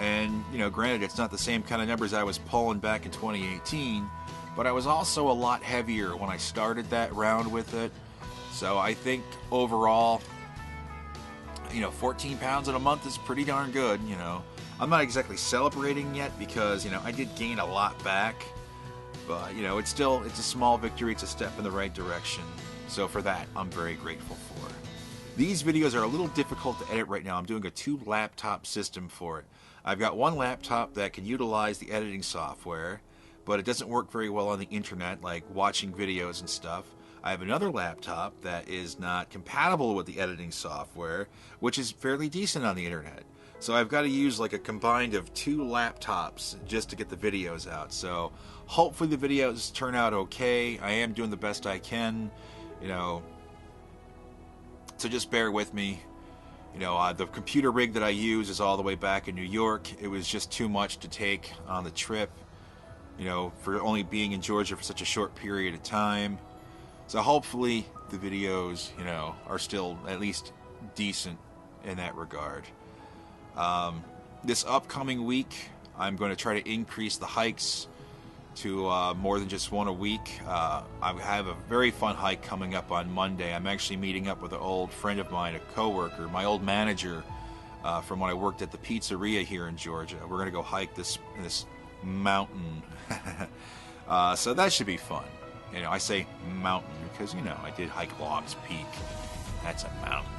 And, you know, granted, it's not the same kind of numbers I was pulling back in 2018, but I was also a lot heavier when I started that round with it. So I think overall, you know, 14 pounds in a month is pretty darn good, you know. I'm not exactly celebrating yet because, you know, I did gain a lot back. But, you know, it's a small victory. It's a step in the right direction. So for that, I'm very grateful for. These videos are a little difficult to edit right now. I'm doing a 2-laptop system for it. I've got one laptop that can utilize the editing software, but it doesn't work very well on the internet, like watching videos and stuff. I have another laptop that is not compatible with the editing software, which is fairly decent on the internet. So I've got to use like a combined of 2 laptops just to get the videos out. So hopefully the videos turn out okay. I am doing the best I can, you know. So just bear with me. You know, the computer rig that I use is all the way back in New York. It was just too much to take on the trip, you know, for only being in Georgia for such a short period of time. So hopefully the videos, you know, are still at least decent in that regard. This upcoming week, I'm going to try to increase the hikes to more than just one a week. I have a very fun hike coming up on Monday. I'm actually meeting up with an old friend of mine, a coworker, my old manager from when I worked at the pizzeria here in Georgia. We're going to go hike this mountain. So that should be fun. You know, I say mountain because, you know, I did hike Logs Peak. That's a mountain.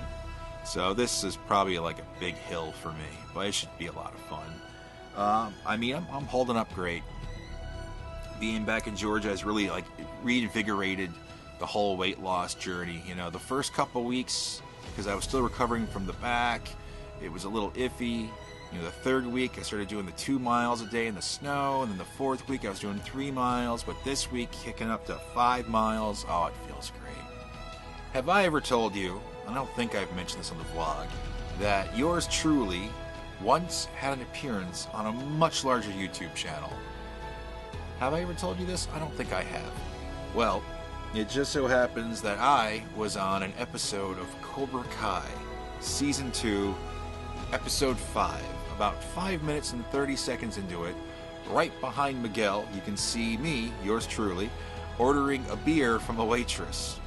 So this is probably like a big hill for me, but it should be a lot of fun. I mean, I'm holding up great. Being back in Georgia has really like reinvigorated the whole weight loss journey. You know, the first couple weeks, because I was still recovering from the back, it was a little iffy. You know, the third week I started doing the 2 miles a day in the snow, and then the fourth week I was doing 3 miles, but this week kicking up to 5 miles. Oh, it feels great. Have I ever told you, I don't think I've mentioned this on the vlog, that yours truly once had an appearance on a much larger YouTube channel? Have I ever told you this? I don't think I have. Well, it just so happens that I was on an episode of Cobra Kai, Season 2, Episode 5. About 5 minutes and 30 seconds into it, right behind Miguel, you can see me, yours truly, ordering a beer from a waitress.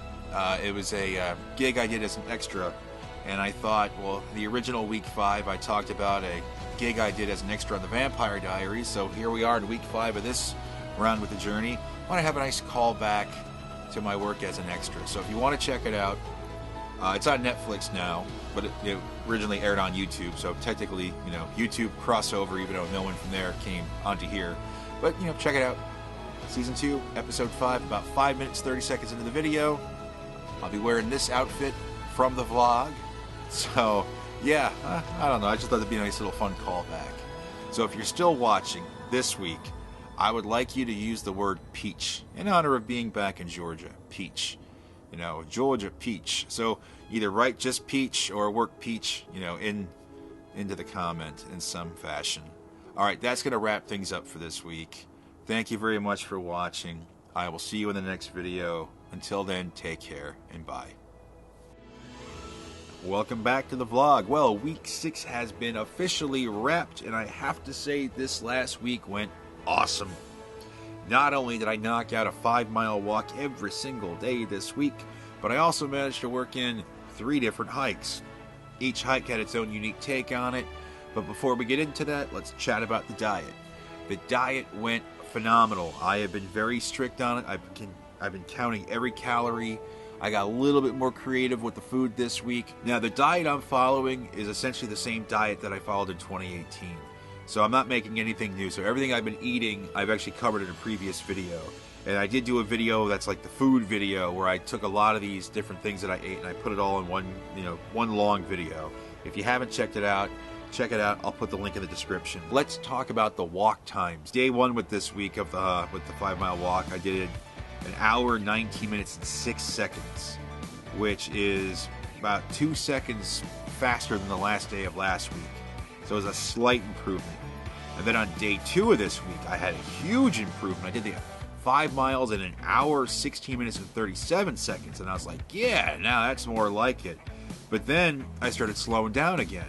It was a gig I did as an extra, and I thought, well, the original week 5, I talked about a gig I did as an extra on the Vampire Diaries, so here we are in week 5 of this round with the journey. I want to have a nice callback to my work as an extra. So if you want to check it out, it's on Netflix now, but it originally aired on YouTube, so technically, you know, YouTube crossover, even though no one from there came onto here. But, you know, check it out. Season 2, Episode 5, about 5 minutes, 30 seconds into the video. I'll be wearing this outfit from the vlog. So, yeah, I don't know. I just thought it'd be a nice little fun callback. So if you're still watching this week, I would like you to use the word peach in honor of being back in Georgia. Peach. You know, Georgia peach. So either write just peach or work peach, you know, into the comment in some fashion. All right, that's going to wrap things up for this week. Thank you very much for watching. I will see you in the next video. Until then, take care and bye. Welcome back to the vlog. Well, week 6 has been officially wrapped, and I have to say this last week went awesome. Not only did I knock out a 5-mile walk every single day this week, but I also managed to work in 3 different hikes. Each hike had its own unique take on it, but before we get into that, let's chat about the diet. The diet went phenomenal. I have been very strict on it. I've been counting every calorie. I got a little bit more creative with the food this week. Now, the diet I'm following is essentially the same diet that I followed in 2018. So I'm not making anything new. So everything I've been eating, I've actually covered in a previous video. And I did do a video that's like the food video where I took a lot of these different things that I ate and I put it all in one long video. If you haven't checked it out, check it out. I'll put the link in the description. Let's talk about the walk times. Day 1 with this week of with the 5-mile walk, I did 1 hour, 19 minutes, and 6 seconds, which is about 2 seconds faster than the last day of last week. So it was a slight improvement. And then on day 2 of this week, I had a huge improvement. I did the 5 miles in 1 hour, 16 minutes, and 37 seconds. And I was like, yeah, now that's more like it. But then I started slowing down again.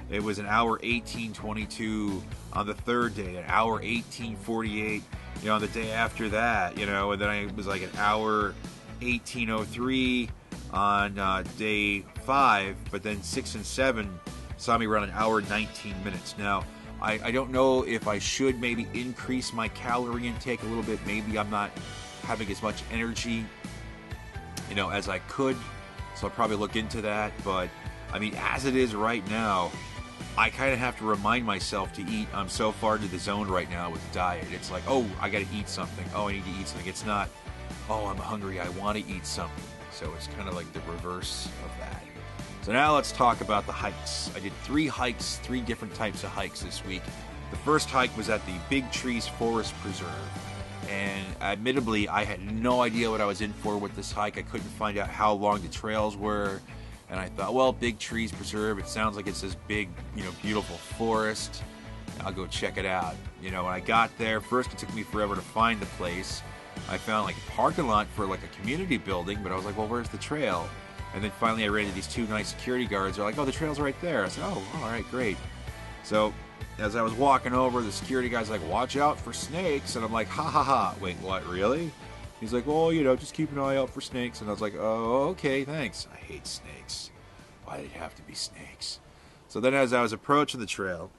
It was 1 hour, 18:22 on the 3rd day, 1 hour, 18:48, on the day after that, and then it was like 1 hour, 18:03 on day 5, but then 6 and 7 saw me run 1 hour, 19 minutes. Now, I don't know if I should maybe increase my calorie intake a little bit. Maybe I'm not having as much energy, as I could. So I'll probably look into that. But, I mean, as it is right now, I kind of have to remind myself to eat. I'm so far into the zone right now with diet. It's like, oh, I got to eat something. Oh, I need to eat something. It's not, oh, I'm hungry. I want to eat something. So it's kind of like the reverse of that. So now let's talk about the hikes. I did 3 hikes, 3 different types of hikes this week. The first hike was at the Big Trees Forest Preserve. And admittedly, I had no idea what I was in for with this hike. I couldn't find out how long the trails were. And I thought, well, Big Trees Preserve, it sounds like it's this big, beautiful forest. I'll go check it out. When I got there, first it took me forever to find the place. I found like a parking lot for like a community building, but I was like, well, where's the trail? And then finally I ran into these 2 nice security guards. They're like, oh, the trail's right there. I said, oh, all right, great. So as I was walking over, the security guy's like, watch out for snakes. And I'm like, ha ha ha. Wait, what, really? He's like, well, just keep an eye out for snakes. And I was like, oh, okay, thanks. I hate snakes. Why did it have to be snakes? So then as I was approaching the trail,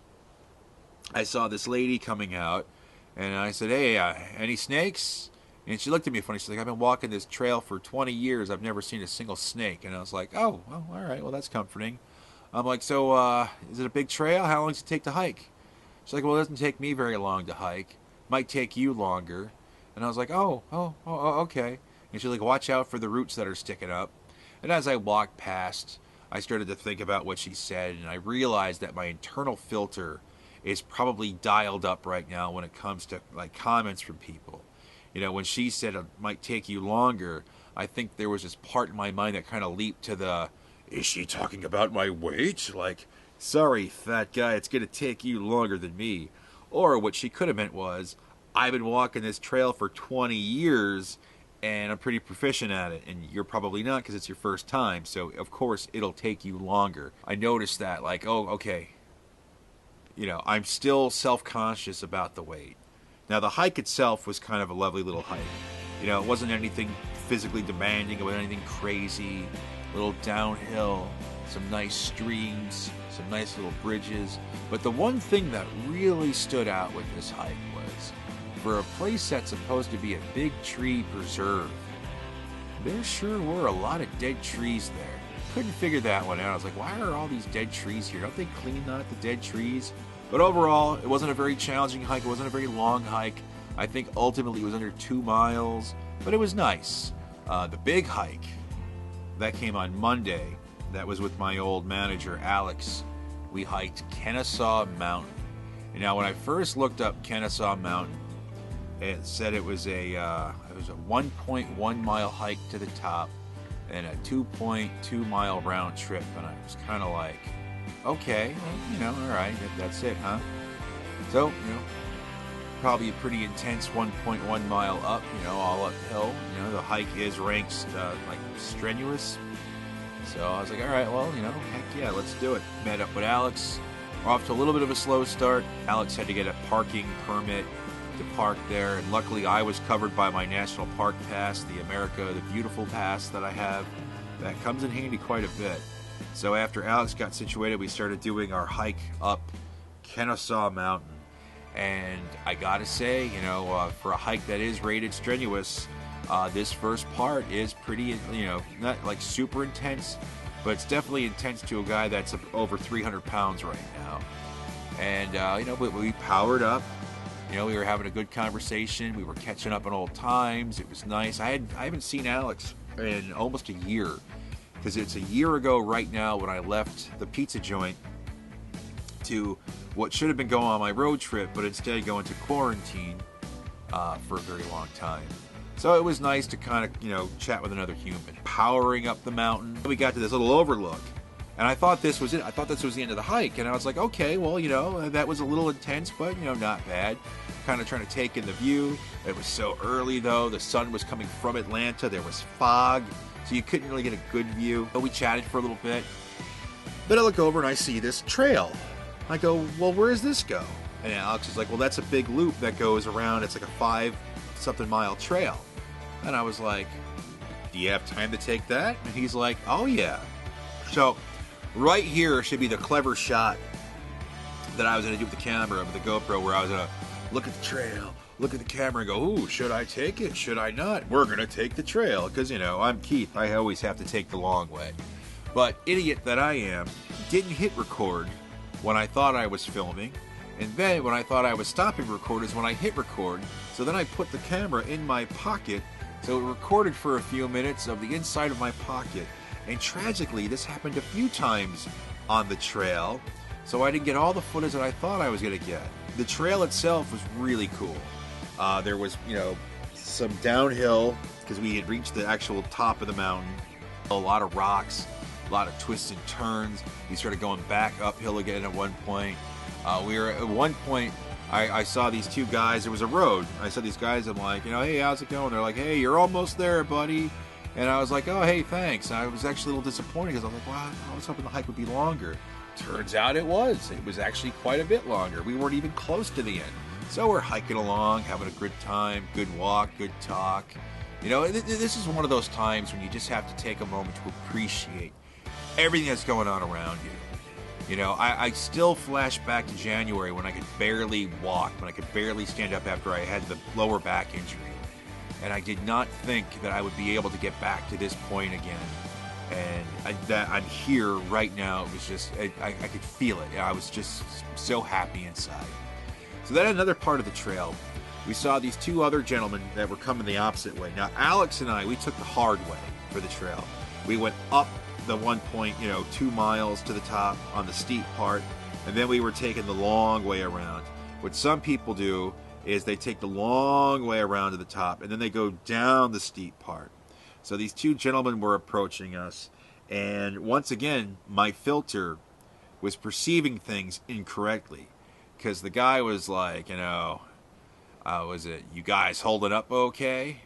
I saw this lady coming out. And I said, hey, any snakes? And she looked at me funny. She's like, I've been walking this trail for 20 years. I've never seen a single snake. And I was like, oh, well, all right. Well, that's comforting. I'm like, so is it a big trail? How long does it take to hike? She's like, well, it doesn't take me very long to hike. Might take you longer. And I was like, oh, okay. And she's like, watch out for the roots that are sticking up. And as I walked past, I started to think about what she said, and I realized that my internal filter is probably dialed up right now when it comes to like comments from people. When she said it might take you longer, I think there was this part in my mind that kind of leaped to the, is she talking about my weight? Like, sorry, fat guy, it's going to take you longer than me. Or what she could have meant was, I've been walking this trail for 20 years, and I'm pretty proficient at it, and you're probably not because it's your first time, so of course it'll take you longer. I noticed that, like, oh, okay. I'm still self-conscious about the weight. Now, the hike itself was kind of a lovely little hike. It wasn't anything physically demanding. It wasn't anything crazy. A little downhill, some nice streams, some nice little bridges. But the one thing that really stood out with this hike was, for a place that's supposed to be a big tree preserve, there sure were a lot of dead trees there. Couldn't figure that one out. I was like, why are all these dead trees here? Don't they clean out the dead trees? But overall, it wasn't a very challenging hike. It wasn't a very long hike. I think ultimately it was under 2 miles, but it was nice. The big hike, that came on Monday. That was with my old manager, Alex. We hiked Kennesaw Mountain. And now, when I first looked up Kennesaw Mountain, it said it was a 1.1 mile hike to the top and a 2.2 mile round trip. And I was kind of like, okay, well, all right, that's it, huh? So, probably a pretty intense 1.1 mile up, all uphill. The hike is ranked like strenuous. So I was like, all right, well, heck yeah, let's do it. Met up with Alex. We're off to a little bit of a slow start. Alex had to get a parking permit to park there, and luckily I was covered by my National Park Pass, the Beautiful Pass that I have. That comes in handy quite a bit. So after Alex got situated, we started doing our hike up Kennesaw Mountain. And I gotta say, for a hike that is rated strenuous, this first part is pretty, not like super intense, but it's definitely intense to a guy that's over 300 pounds right now. And, we powered up. We were having a good conversation. We were catching up on old times. It was nice. I haven't seen Alex in almost a year, because it's a year ago right now when I left the pizza joint to what should have been going on my road trip, but instead going to quarantine for a very long time. So it was nice to kind of, chat with another human. Powering up the mountain, we got to this little overlook, and I thought this was it. I thought this was the end of the hike, and I was like, okay, well, that was a little intense, but, not bad. Kind of trying to take in the view. It was so early, though. The sun was coming from Atlanta. There was fog, so you couldn't really get a good view. But we chatted for a little bit. Then I look over and I see this trail. I go, well, where does this go? And Alex is like, well, that's a big loop that goes around. It's like a 5-something mile trail. And I was like, do you have time to take that? And he's like, oh, yeah. So right here should be the clever shot that I was going to do with the camera, with the GoPro, where I was going to look at the trail, look at the camera, and go, ooh, should I take it? Should I not? We're going to take the trail. Because, I'm Keith. I always have to take the long way. But idiot that I am, didn't hit record when I thought I was filming. And then when I thought I was stopping record is when I hit record. So then I put the camera in my pocket. So it recorded for a few minutes of the inside of my pocket. And tragically, this happened a few times on the trail. So I didn't get all the footage that I thought I was going to get. The trail itself was really cool. There was, some downhill because we had reached the actual top of the mountain. A lot of rocks, a lot of twists and turns. We started going back uphill again at one point. We were at one point, I saw these two guys. There was a road. I saw these guys. I'm like, hey, how's it going? They're like, hey, you're almost there, buddy. And I was like, oh, hey, thanks. And I was actually a little disappointed because I'm like, wow, I was hoping the hike would be longer. turns out it was. It was actually quite a bit longer. We weren't even close to the end. So we're hiking along, having a good time, good walk, good talk. You know, this is one of those times when you just have to take a moment to appreciate everything that's going on around you. You know, I still flash back to January when I could barely walk, when I could barely stand up after I had the lower back injury. And I did not think that I would be able to get back to this point again. And that I'm here right now. It was just, I could feel it. I was just so happy inside. So then another part of the trail, we saw these two other gentlemen that were coming the opposite way. Now, Alex and I, we took the hard way for the trail. We went up the 2 miles to the top on the steep part, and then we were taking the long way around. What some people do is they take the long way around to the top, and then they go down the steep part. So these two gentlemen were approaching us, and once again, my filter was perceiving things incorrectly, because the guy was like, was it, you guys holding up okay?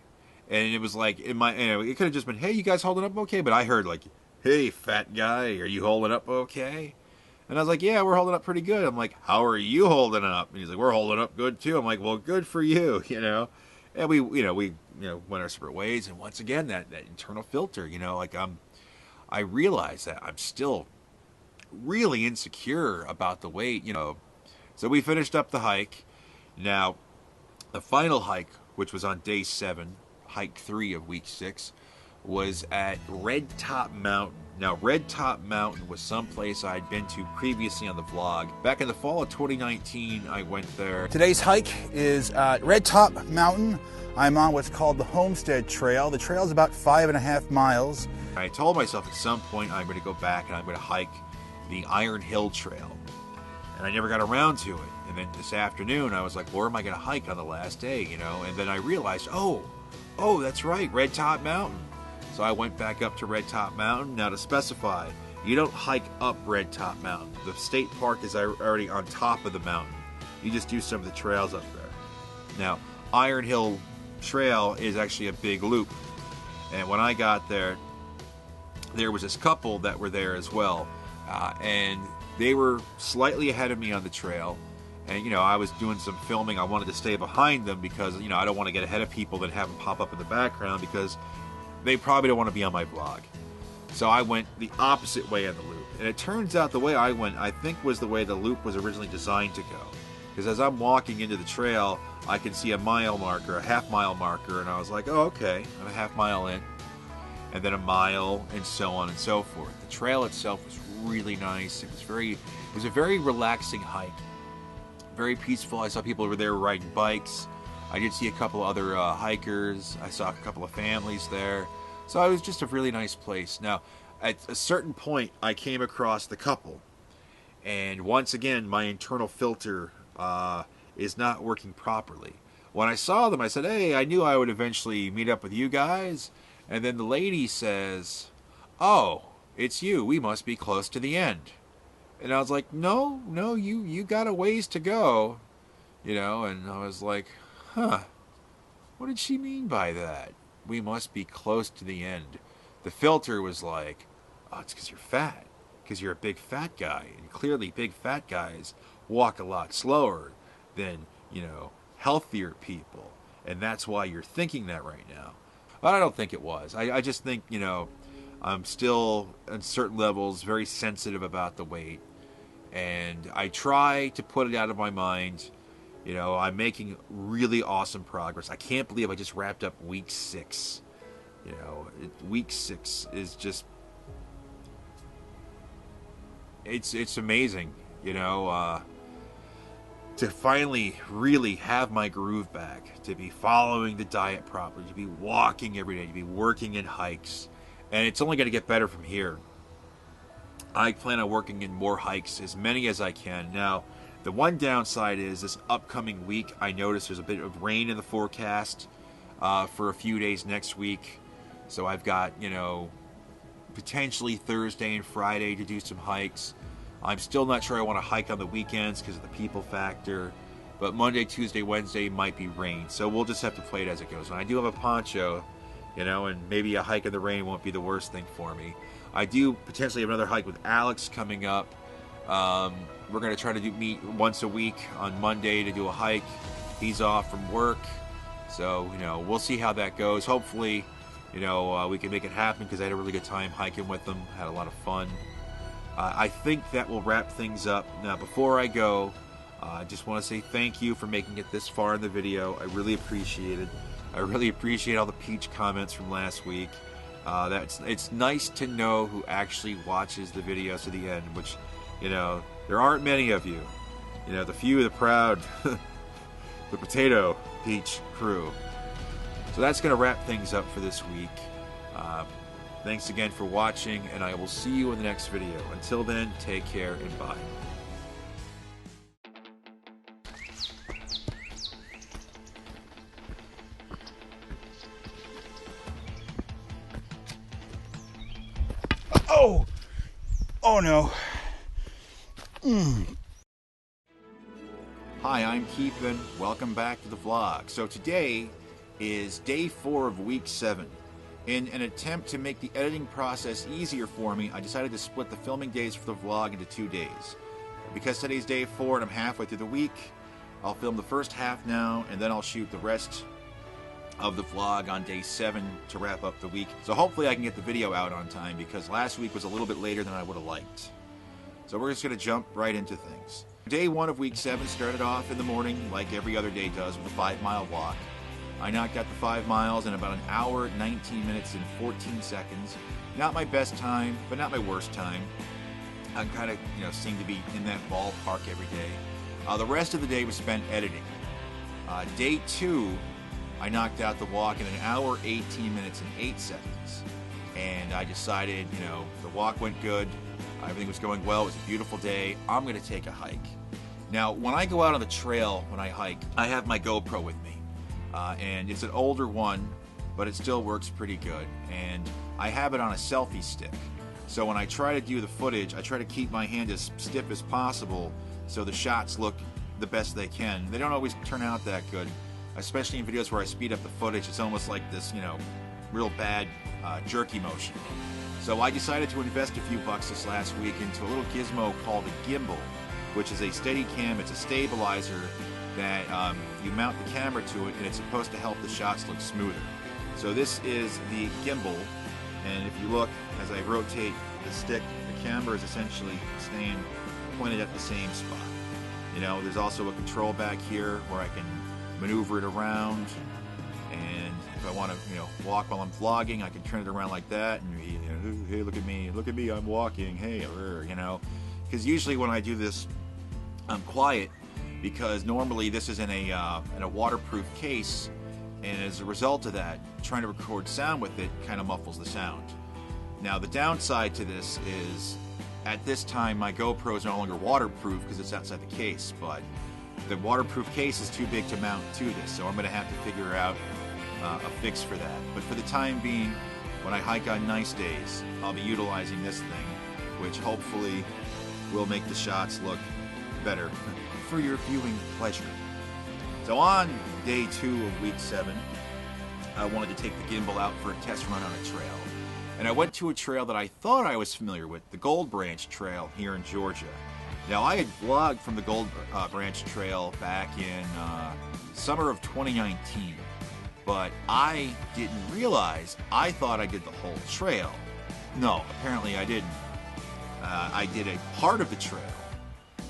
And it was like, it could have just been, hey, you guys holding up okay? But I heard like, hey, fat guy, are you holding up okay? And I was like, yeah, we're holding up pretty good. I'm like, how are you holding up? And he's like, we're holding up good too. I'm like, well, good for you, And we went our separate ways. And once again, that internal filter, I realize that I'm still really insecure about the weight, So we finished up the hike. Now, the final hike, which was on day 7, hike 3 of week 6, was at Red Top Mountain. Now, Red Top Mountain was someplace I'd been to previously on the vlog. Back in the fall of 2019, I went there. Today's hike is at Red Top Mountain. I'm on what's called the Homestead Trail. The trail is about 5.5 miles. I told myself at some point I'm going to go back and I'm going to hike the Iron Hill Trail. And I never got around to it. And then this afternoon, I was like, where am I going to hike on the last day, And then I realized, oh, that's right, Red Top Mountain. So I went back up to Red Top Mountain. Now, to specify, you don't hike up Red Top Mountain. The state park is already on top of the mountain. You just do some of the trails up there. Now, Iron Hill Trail is actually a big loop. And when I got there, there was this couple that were there as well. And they were slightly ahead of me on the trail. And, I was doing some filming. I wanted to stay behind them because, I don't want to get ahead of people that have them pop up in the background because they probably don't want to be on my vlog. So I went the opposite way on the loop. And it turns out the way I went, I think, was the way the loop was originally designed to go. Because as I'm walking into the trail, I can see a mile marker, a half-mile marker, and I was like, oh, okay, I'm a half mile in. And then a mile, and so on and so forth. The trail itself was really nice. It was a very relaxing hike. Very peaceful. I saw people over there riding bikes. I did see a couple other hikers. I saw a couple of families there. So it was just a really nice place. Now, at a certain point, I came across the couple. And once again, my internal filter is not working properly. When I saw them, I said, hey, I knew I would eventually meet up with you guys. And then the lady says, oh, it's you. We must be close to the end. And I was like, no, you got a ways to go. And I was like, huh, what did she mean by that? We must be close to the end. The filter was like, oh, it's because you're fat. Because you're a big fat guy. And clearly big fat guys walk a lot slower than, healthier people. And that's why you're thinking that right now. But I don't think it was. I just think, I'm still, at certain levels, very sensitive about the weight. And I try to put it out of my mind. I'm making really awesome progress. I can't believe I just wrapped up week 6. Week 6 is just, it's amazing, to finally really have my groove back, to be following the diet properly, to be walking every day, to be working in hikes. And it's only going to get better from here. I plan on working in more hikes, as many as I can. Now, the one downside is this upcoming week, I noticed there's a bit of rain in the forecast for a few days next week. So I've got, potentially Thursday and Friday to do some hikes. I'm still not sure I want to hike on the weekends because of the people factor. But Monday, Tuesday, Wednesday might be rain. So we'll just have to play it as it goes. And I do have a poncho, and maybe a hike in the rain won't be the worst thing for me. I do potentially have another hike with Alex coming up. We're going to try to meet once a week on Monday to do a hike. He's off from work, so, we'll see how that goes. Hopefully, we can make it happen, because I had a really good time hiking with him. Had a lot of fun. I think that will wrap things up. Now, before I go, I just want to say thank you for making it this far in the video. I really appreciate it. I really appreciate all the peach comments from last week. It's nice to know who actually watches the videos to the end, which, there aren't many of you. The few, the proud, the potato peach crew. So that's going to wrap things up for this week. Thanks again for watching, and I will see you in the next video. Until then, take care and bye. Oh no. Hi, I'm Keith, and welcome back to the vlog. So today is day 4 of week 7. In an attempt to make the editing process easier for me, I decided to split the filming days for the vlog into 2 days. Because today's day 4 and I'm halfway through the week, I'll film the first half now, and then I'll shoot the rest of the vlog on day 7 to wrap up the week. So hopefully I can get the video out on time, because last week was a little bit later than I would have liked. So we're just going to jump right into things. Day 1 of week 7 started off in the morning like every other day does, with a 5-mile walk. I knocked out the 5 miles in about an hour, 19 minutes, and 14 seconds. Not my best time, but not my worst time. I kind of, seem to be in that ballpark every day. The rest of the day was spent editing. Day 2, I knocked out the walk in an hour, 18 minutes, and 8 seconds. And I decided, the walk went good. Everything was going well. It was a beautiful day. I'm going to take a hike. Now, when I go out on the trail, when I hike, I have my GoPro with me. And it's an older one, but it still works pretty good. And I have it on a selfie stick. So when I try to do the footage, I try to keep my hand as stiff as possible so the shots look the best they can. They don't always turn out that good, especially in videos where I speed up the footage. It's almost like this, real bad jerky motion. So I decided to invest a few bucks this last week into a little gizmo called a gimbal, which is a Steadicam. It's a stabilizer that you mount the camera to it, and it's supposed to help the shots look smoother. So this is the gimbal, and if you look, as I rotate the stick, the camera is essentially staying pointed at the same spot. There's also a control back here where I can maneuver it around, and if I want to, walk while I'm vlogging, I can turn it around like that, and hey, look at me, I'm walking, hey, because usually when I do this, I'm quiet, because normally this is in a waterproof case, and as a result of that, trying to record sound with it kind of muffles the sound. Now, the downside to this is, at this time, my GoPro is no longer waterproof because it's outside the case, but the waterproof case is too big to mount to this, so I'm going to have to figure out a fix for that. But for the time being, when I hike on nice days, I'll be utilizing this thing, which hopefully will make the shots look better for your viewing pleasure. So on day 2 of week 7, I wanted to take the gimbal out for a test run on a trail. And I went to a trail that I thought I was familiar with, the Gold Branch Trail here in Georgia. Now, I had vlogged from the Gold Branch Trail back in summer of 2019, but I didn't realize, I thought I did the whole trail. No, apparently I didn't. I did a part of the trail,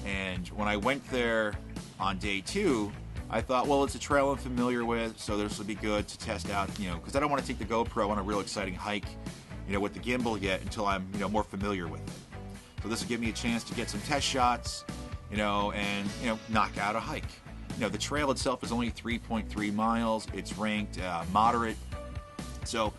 and when I went there on day 2, I thought, well, it's a trail I'm familiar with, so this will be good to test out, because I don't want to take the GoPro on a real exciting hike, with the gimbal yet until I'm, more familiar with it. So this will give me a chance to get some test shots, and, knock out a hike. The trail itself is only 3.3 miles. It's ranked moderate. So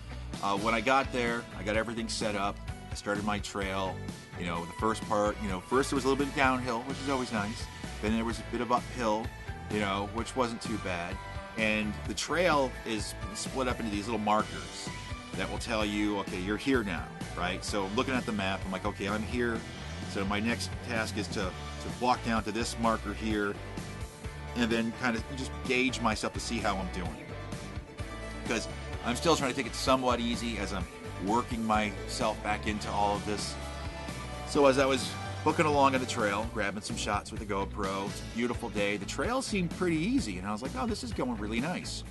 when I got there, I got everything set up. I started my trail. The first part, first there was a little bit downhill, which is always nice. Then there was a bit of uphill, which wasn't too bad. And the trail is split up into these little markers that will tell you, okay, you're here now, right? So looking at the map, I'm like, okay, I'm here. So my next task is to walk down to this marker here, and then kind of just gauge myself to see how I'm doing. Because I'm still trying to take it somewhat easy as I'm working myself back into all of this. So as I was booking along on the trail, grabbing some shots with the GoPro. It's a beautiful day. The trail seemed pretty easy, and I was like, oh, this is going really nice.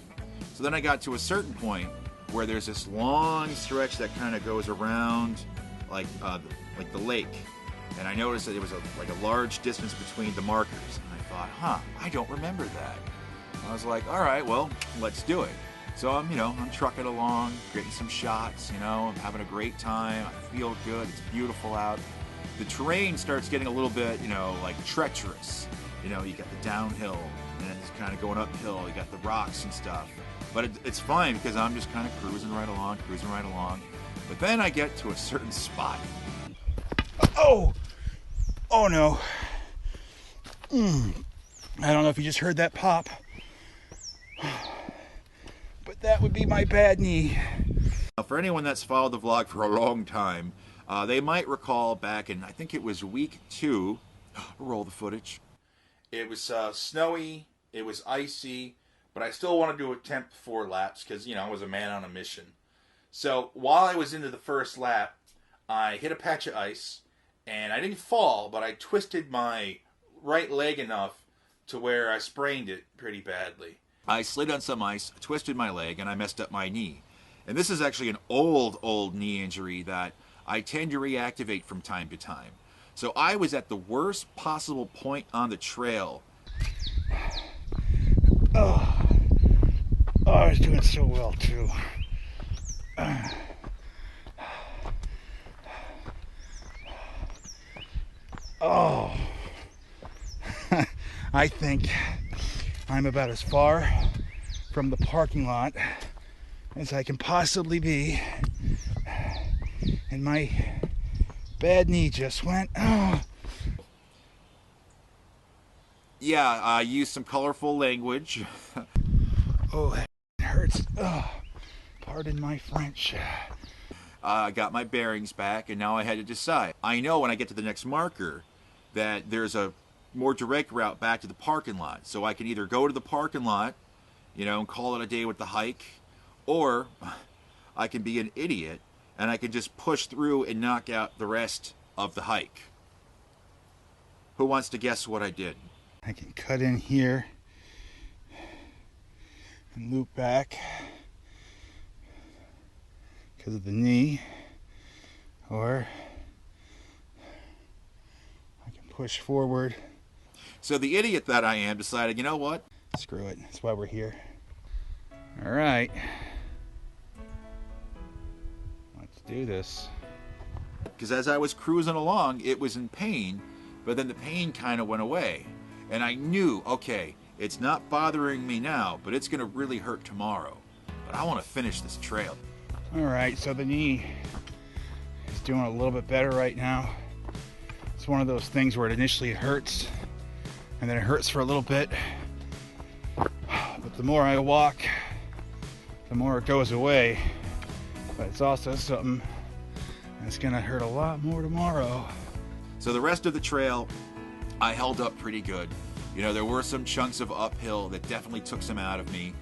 So then I got to a certain point where there's this long stretch that kind of goes around like the lake. And I noticed that there was a large distance between the markers. And I thought, I don't remember that. I was like, all right, well, let's do it. So I'm trucking along, getting some shots, I'm having a great time. I feel good. It's beautiful out. The terrain starts getting a little bit, like treacherous. You got the downhill, and then it's kind of going uphill. You got the rocks and stuff. But it's fine because I'm just kind of cruising right along. But then I get to a certain spot. Oh no. I don't know if you just heard that pop, but that would be my bad knee. Now, for anyone that's followed the vlog for a long time, they might recall back in, I think it was week 2, roll the footage. It was snowy, it was icy, but I still wanted to attempt 4 laps because, I was a man on a mission. So while I was into the first lap, I hit a patch of ice, and I didn't fall, but I twisted my right leg enough to where I sprained it pretty badly. I slid on some ice, twisted my leg, and I messed up my knee. And this is actually an old knee injury that I tend to reactivate from time to time. So I was at the worst possible point on the trail. I was doing so well too. I think I'm about as far from the parking lot as I can possibly be, and my bad knee just went. Yeah, I used some colorful language. That hurts. Pardon my French. I got my bearings back, and now I had to decide. I know when I get to the next marker that there's a more direct route back to the parking lot. So I can either go to the parking lot, and call it a day with the hike, or I can be an idiot and I can just push through and knock out the rest of the hike. Who wants to guess what I did? I can cut in here and loop back because of the knee, or I can push forward. So the idiot that I am decided, you know what? Screw it. That's why we're here. All right. Let's do this. Because as I was cruising along, it was in pain, but then the pain kind of went away. And I knew, okay, it's not bothering me now, but it's going to really hurt tomorrow. But I want to finish this trail. All right, so the knee is doing a little bit better right now. It's one of those things where it initially hurts, and then it hurts for a little bit. But the more I walk, the more it goes away. But it's also something that's going to hurt a lot more tomorrow. So the rest of the trail, I held up pretty good. There were some chunks of uphill that definitely took some out of me.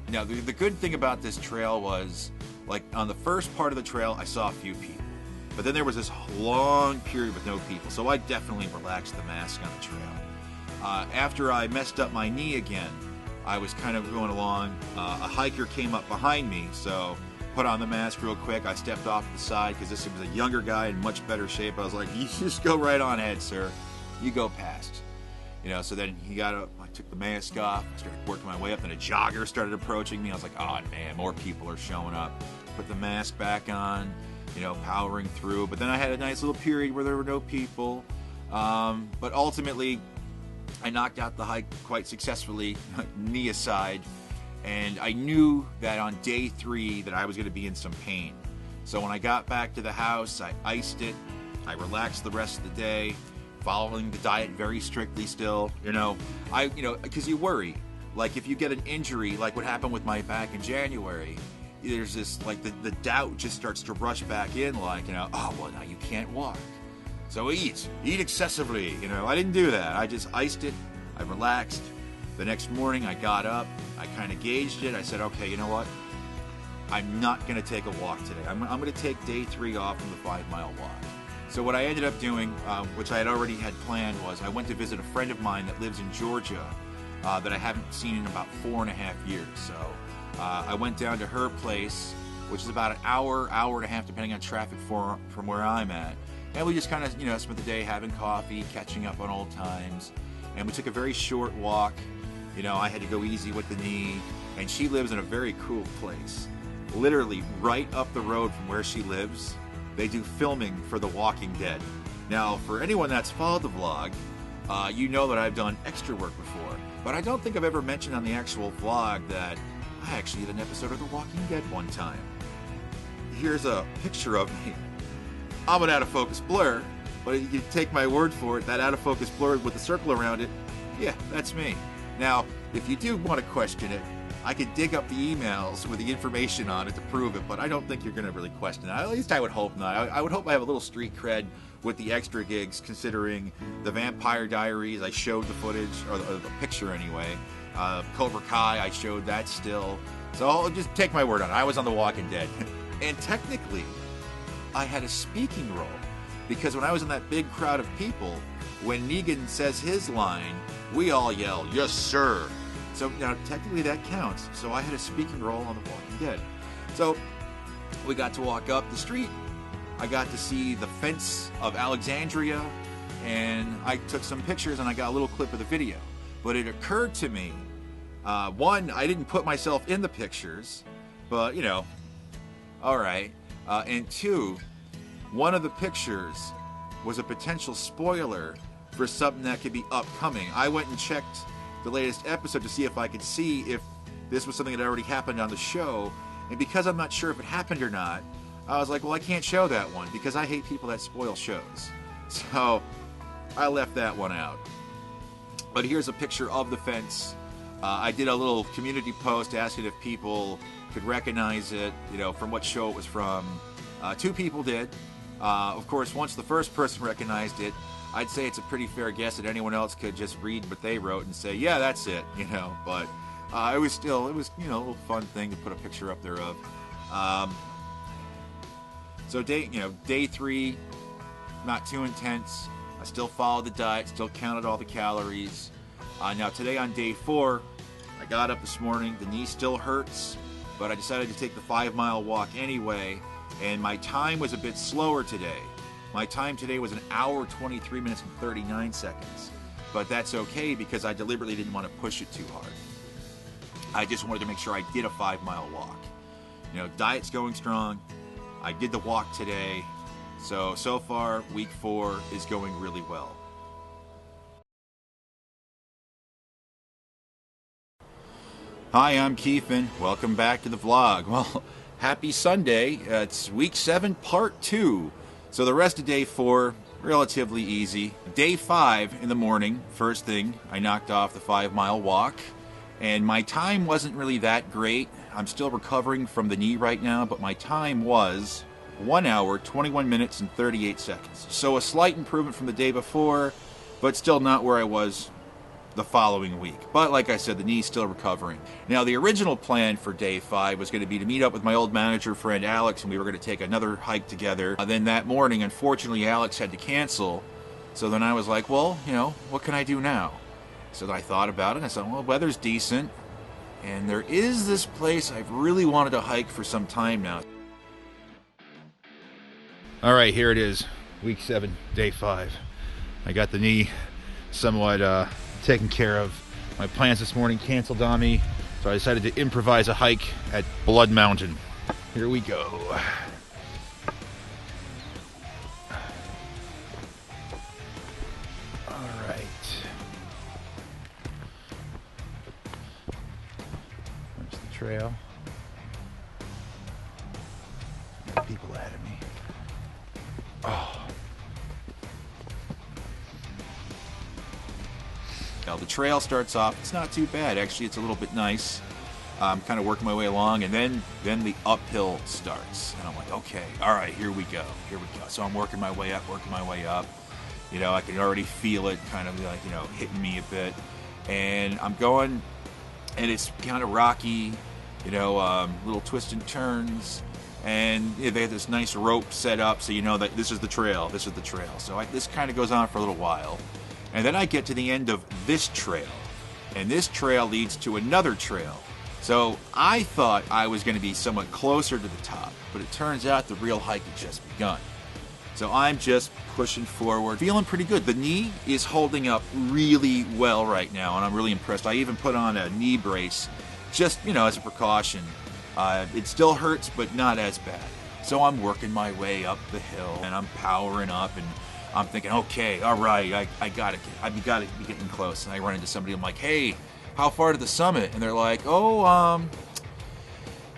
Now, the good thing about this trail was, like, on the first part of the trail, I saw a few people. But then there was this long period with no people, so I definitely relaxed the mask on the trail. After I messed up my knee again, I was kind of going along. A hiker came up behind me, so put on the mask real quick. I stepped off to the side because this was a younger guy in much better shape. I was like, you just go right on ahead, sir. You go past. So then he got up, I took the mask off, started working my way up, then a jogger started approaching me. I was like, oh man, more people are showing up. Put the mask back on, powering through. But then I had a nice little period where there were no people. But ultimately, I knocked out the hike quite successfully, knee aside. And I knew that on day 3 that I was going to be in some pain. So when I got back to the house, I iced it. I relaxed the rest of the day, following the diet very strictly still. Because you worry. Like if you get an injury, like what happened with my back in January, there's this, like the doubt just starts to rush back in, like, oh, well, now you can't walk. So eat excessively. I didn't do that. I just iced it. I relaxed. The next morning I got up, I kind of gauged it. I said, okay, you know what? I'm not going to take a walk today. I'm going to take day 3 off from the 5-mile walk. So what I ended up doing, which I had already had planned, was I went to visit a friend of mine that lives in Georgia that I haven't seen in about 4.5 years. So I went down to her place, which is about an hour and a half, depending on traffic from where I'm at. And we just kind of, spent the day having coffee, catching up on old times. And we took a very short walk. I had to go easy with the knee. And she lives in a very cool place. Literally right up the road from where she lives, they do filming for The Walking Dead. Now, for anyone that's followed the vlog, you know that I've done extra work before. But I don't think I've ever mentioned on the actual vlog that I actually did an episode of The Walking Dead one time. Here's a picture of me. I'm an out-of-focus blur, but you take my word for it, that out-of-focus blur with the circle around it, yeah, that's me. Now, if you do want to question it, I could dig up the emails with the information on it to prove it, but I don't think you're going to really question it. At least I would hope not. I would hope I have a little street cred with the extra gigs, considering the Vampire Diaries, I showed the footage, or the picture anyway. Cobra Kai, I showed that still. So I'll just take my word on it. I was on The Walking Dead. And technically, I had a speaking role, because when I was in that big crowd of people, when Negan says his line, we all yell, "Yes, sir." So now technically that counts. So I had a speaking role on The Walking Dead. So we got to walk up the street. I got to see the fence of Alexandria, and I took some pictures and I got a little clip of the video. But it occurred to me, one, I didn't put myself in the pictures, but all right. And two, one of the pictures was a potential spoiler for something that could be upcoming. I went and checked the latest episode to see if I could see if this was something that already happened on the show, and because I'm not sure if it happened or not, I was like, well, I can't show that one because I hate people that spoil shows. So I left that one out. But here's a picture of the fence. I did a little community post asking if people could recognize it, from what show it was from. 2 people did. Of course, once the first person recognized it, I'd say it's a pretty fair guess that anyone else could just read what they wrote and say, yeah, that's it, But it was a little fun thing to put a picture up there of. So day 3, not too intense. I still followed the diet, still counted all the calories. Now today on day 4, I got up this morning. The knee still hurts, but I decided to take the 5-mile walk anyway, and my time was a bit slower today. My time today was 1 hour, 23 minutes, and 39 seconds. But that's okay because I deliberately didn't want to push it too hard. I just wanted to make sure I did a 5-mile walk. Diet's going strong. I did the walk today. So far, week 4 is going really well. Hi, I'm Keith, and welcome back to the vlog. Well, happy Sunday. It's week 7, part 2. So the rest of day 4, relatively easy. Day 5 in the morning, first thing, I knocked off the 5-mile walk. And my time wasn't really that great. I'm still recovering from the knee right now, but my time was 1 hour, 21 minutes, and 38 seconds. So a slight improvement from the day before, but still not where I was the following week. But like I said, the knee's still recovering. Now, the original plan for day 5 was going to be to meet up with my old manager friend Alex, and we were going to take another hike together. Then that morning, unfortunately, Alex had to cancel. So then I was like, well, what can I do now? So I thought about it, and I said, well, weather's decent, and there is this place I've really wanted to hike for some time now. All right, here it is, week 7, day 5. I got the knee somewhat taken care of. My plans this morning canceled on me, so I decided to improvise a hike at Blood Mountain. Here we go. All right. There's the trail. People ahead of me. Oh. Now the trail starts off, it's not too bad, actually it's a little bit nice. I'm kind of working my way along, and then the uphill starts. And I'm like, okay, all right, here we go. So I'm working my way up. I can already feel it kind of like, hitting me a bit. And I'm going, and it's kind of rocky, little twists and turns. and they had this nice rope set up so you know that this is the trail, this is the trail. So this kind of goes on for a little while. And then I get to the end of this trail, and this trail leads to another trail. So I thought I was going to be somewhat closer to the top, but it turns out the real hike had just begun. So I'm just pushing forward, feeling pretty good. The knee is holding up really well right now, and I'm really impressed. I even put on a knee brace just, as a precaution. It still hurts, but not as bad. So I'm working my way up the hill, and I'm powering up, and I'm thinking, okay, all right, I gotta be getting close. And I run into somebody, I'm like, hey, how far to the summit? And they're like,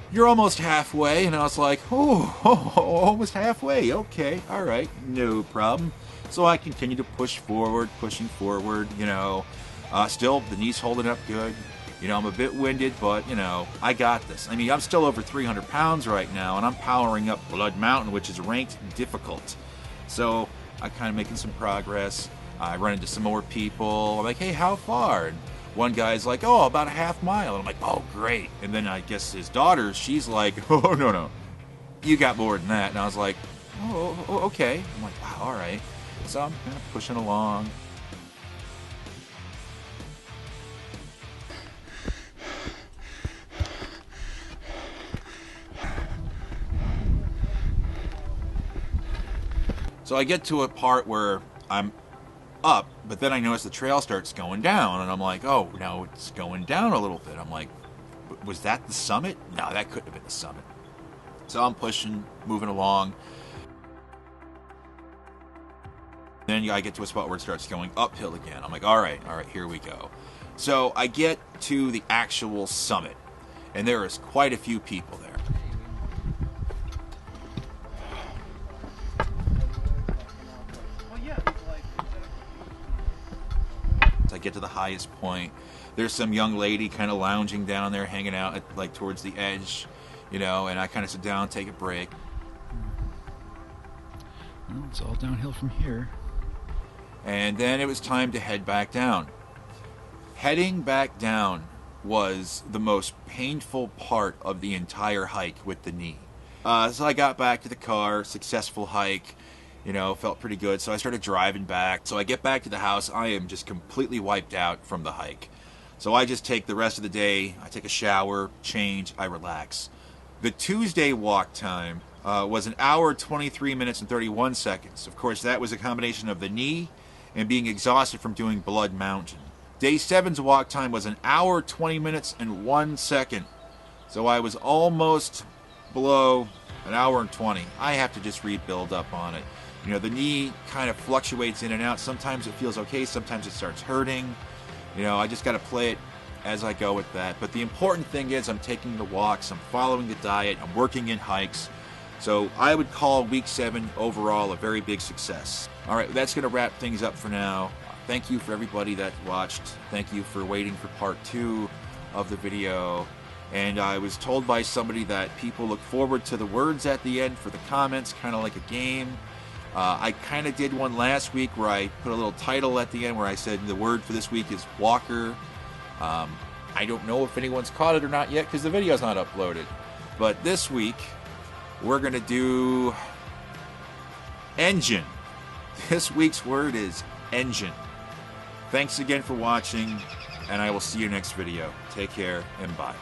you're almost halfway. And I was like, almost halfway. Okay, all right, no problem. So I continue to pushing forward, still the knee's holding up good. I'm a bit winded, but, I got this. I mean, I'm still over 300 pounds right now, and I'm powering up Blood Mountain, which is ranked difficult. So I'm kind of making some progress. I run into some more people. I'm like, hey, how far? And one guy's like, about a half mile. And I'm like, oh, great. And then I guess his daughter, she's like, oh, no, you got more than that. And I was like, oh, okay. I'm like, wow, all right. So I'm kind of pushing along. So I get to a part where I'm up, but then I notice the trail starts going down, and I'm like, oh, now it's going down a little bit. I'm like, was that the summit? No, that couldn't have been the summit. So I'm pushing, moving along. Then I get to a spot where it starts going uphill again. I'm like, all right, here we go. So I get to the actual summit, and there is quite a few people there. I get to the highest point. There's some young lady kind of lounging down there, hanging out towards the edge, and I kind of sit down, take a break. Well, it's all downhill from here. And then it was time to head back down. Heading back down was the most painful part of the entire hike with the knee. So I got back to the car, successful hike. Felt pretty good. So I started driving back. So I get back to the house. I am just completely wiped out from the hike. So I just take the rest of the day. I take a shower, change, I relax. The Tuesday walk time was 1 hour, 23 minutes, and 31 seconds. Of course, that was a combination of the knee and being exhausted from doing Blood Mountain. Day 7's walk time was 1 hour, 20 minutes, and 1 second. So I was almost below 1 hour and 20. I have to just rebuild up on it. The knee kind of fluctuates in and out. Sometimes it feels okay, sometimes it starts hurting. I just got to play it as I go with that. But the important thing is I'm taking the walks, I'm following the diet, I'm working in hikes. So I would call week 7 overall a very big success. All right, that's going to wrap things up for now. Thank you for everybody that watched. Thank you for waiting for part 2 of the video. And I was told by somebody that people look forward to the words at the end for the comments, kind of like a game. I kind of did one last week where I put a little title at the end where I said the word for this week is Walker. I don't know if anyone's caught it or not yet because the video's not uploaded. But this week, we're going to do engine. This week's word is engine. Thanks again for watching, and I will see you next video. Take care, and bye.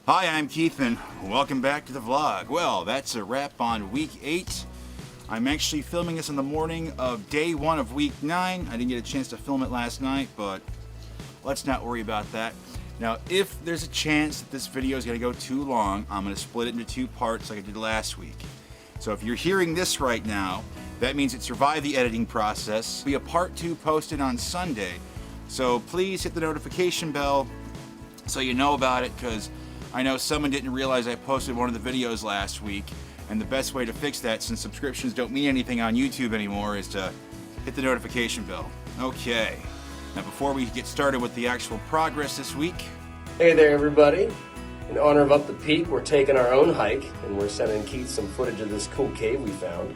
Hi, I'm Keith, and welcome back to the vlog. Well, that's a wrap on week 8. I'm actually filming this on the morning of day 1 of week 9. I didn't get a chance to film it last night, but let's not worry about that. Now, if there's a chance that this video is going to go too long, I'm going to split it into 2 parts like I did last week. So if you're hearing this right now, that means it survived the editing process. There'll be a part 2 posted on Sunday. So please hit the notification bell so you know about it, because I know someone didn't realize I posted one of the videos last week, and the best way to fix that, since subscriptions don't mean anything on YouTube anymore, is to hit the notification bell. Okay, now before we get started with the actual progress this week. Hey there everybody, In honor of Up the Peak, we're taking our own hike, and we're sending Keith some footage of this cool cave we found.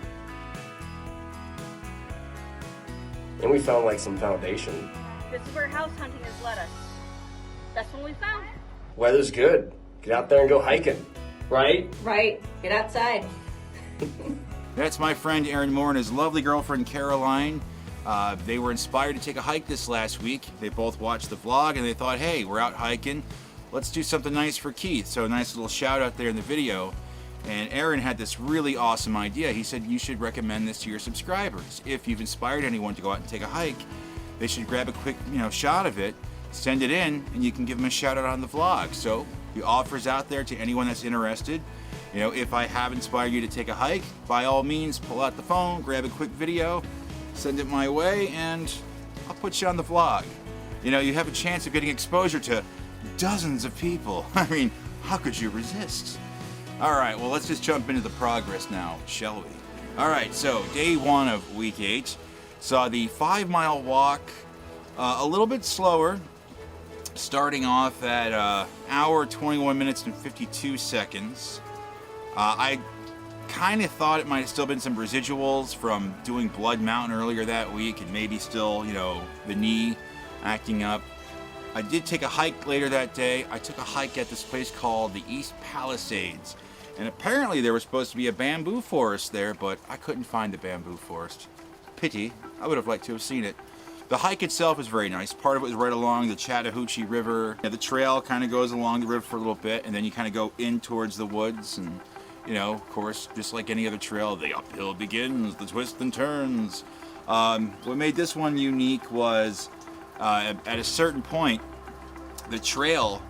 And we found like some foundation. This is where house hunting has led us. That's what we found. Weather's good. Get out there and go hiking. Right? Right. Get outside. That's my friend Aaron Moore and his lovely girlfriend Caroline. They were inspired to take a hike this last week. They both watched the vlog and they thought, hey, we're out hiking. Let's do something nice for Keith. So a nice little shout out there in the video. And Aaron had this really awesome idea. He said you should recommend this to your subscribers. If you've inspired anyone to go out and take a hike, they should grab a quick shot of it, send it in, and you can give them a shout out on the vlog. So the offer's out there to anyone that's interested. If I have inspired you to take a hike, by all means, pull out the phone, grab a quick video, send it my way, and I'll put you on the vlog. You have a chance of getting exposure to dozens of people. I mean, how could you resist? All right, well, let's just jump into the progress now, shall we? All right, so day 1 of week 8 saw the 5-mile walk a little bit slower, starting off at hour 21 minutes and 52 seconds. I kind of thought it might have still been some residuals from doing Blood Mountain earlier that week and maybe still, the knee acting up. I did take a hike later that day. I took a hike at this place called the East Palisades. And apparently there was supposed to be a bamboo forest there, but I couldn't find the bamboo forest. Pity. I would have liked to have seen it. The hike itself is very nice. Part of it was right along the Chattahoochee River. The trail kind of goes along the river for a little bit, and then you kind of go in towards the woods. And, of course, just like any other trail, the uphill begins, the twists and turns. What made this one unique was at a certain point, the trail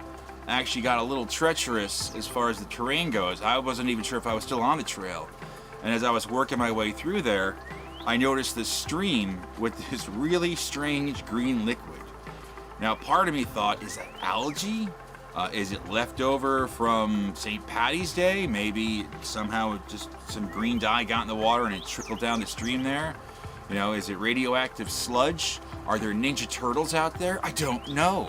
actually got a little treacherous as far as the terrain goes. I wasn't even sure if I was still on the trail. And as I was working my way through there, I noticed this stream with this really strange green liquid. Now, part of me thought, is that algae? Is it leftover from St. Patty's Day? Maybe somehow just some green dye got in the water and it trickled down the stream there? Is it radioactive sludge? Are there Ninja Turtles out there? I don't know.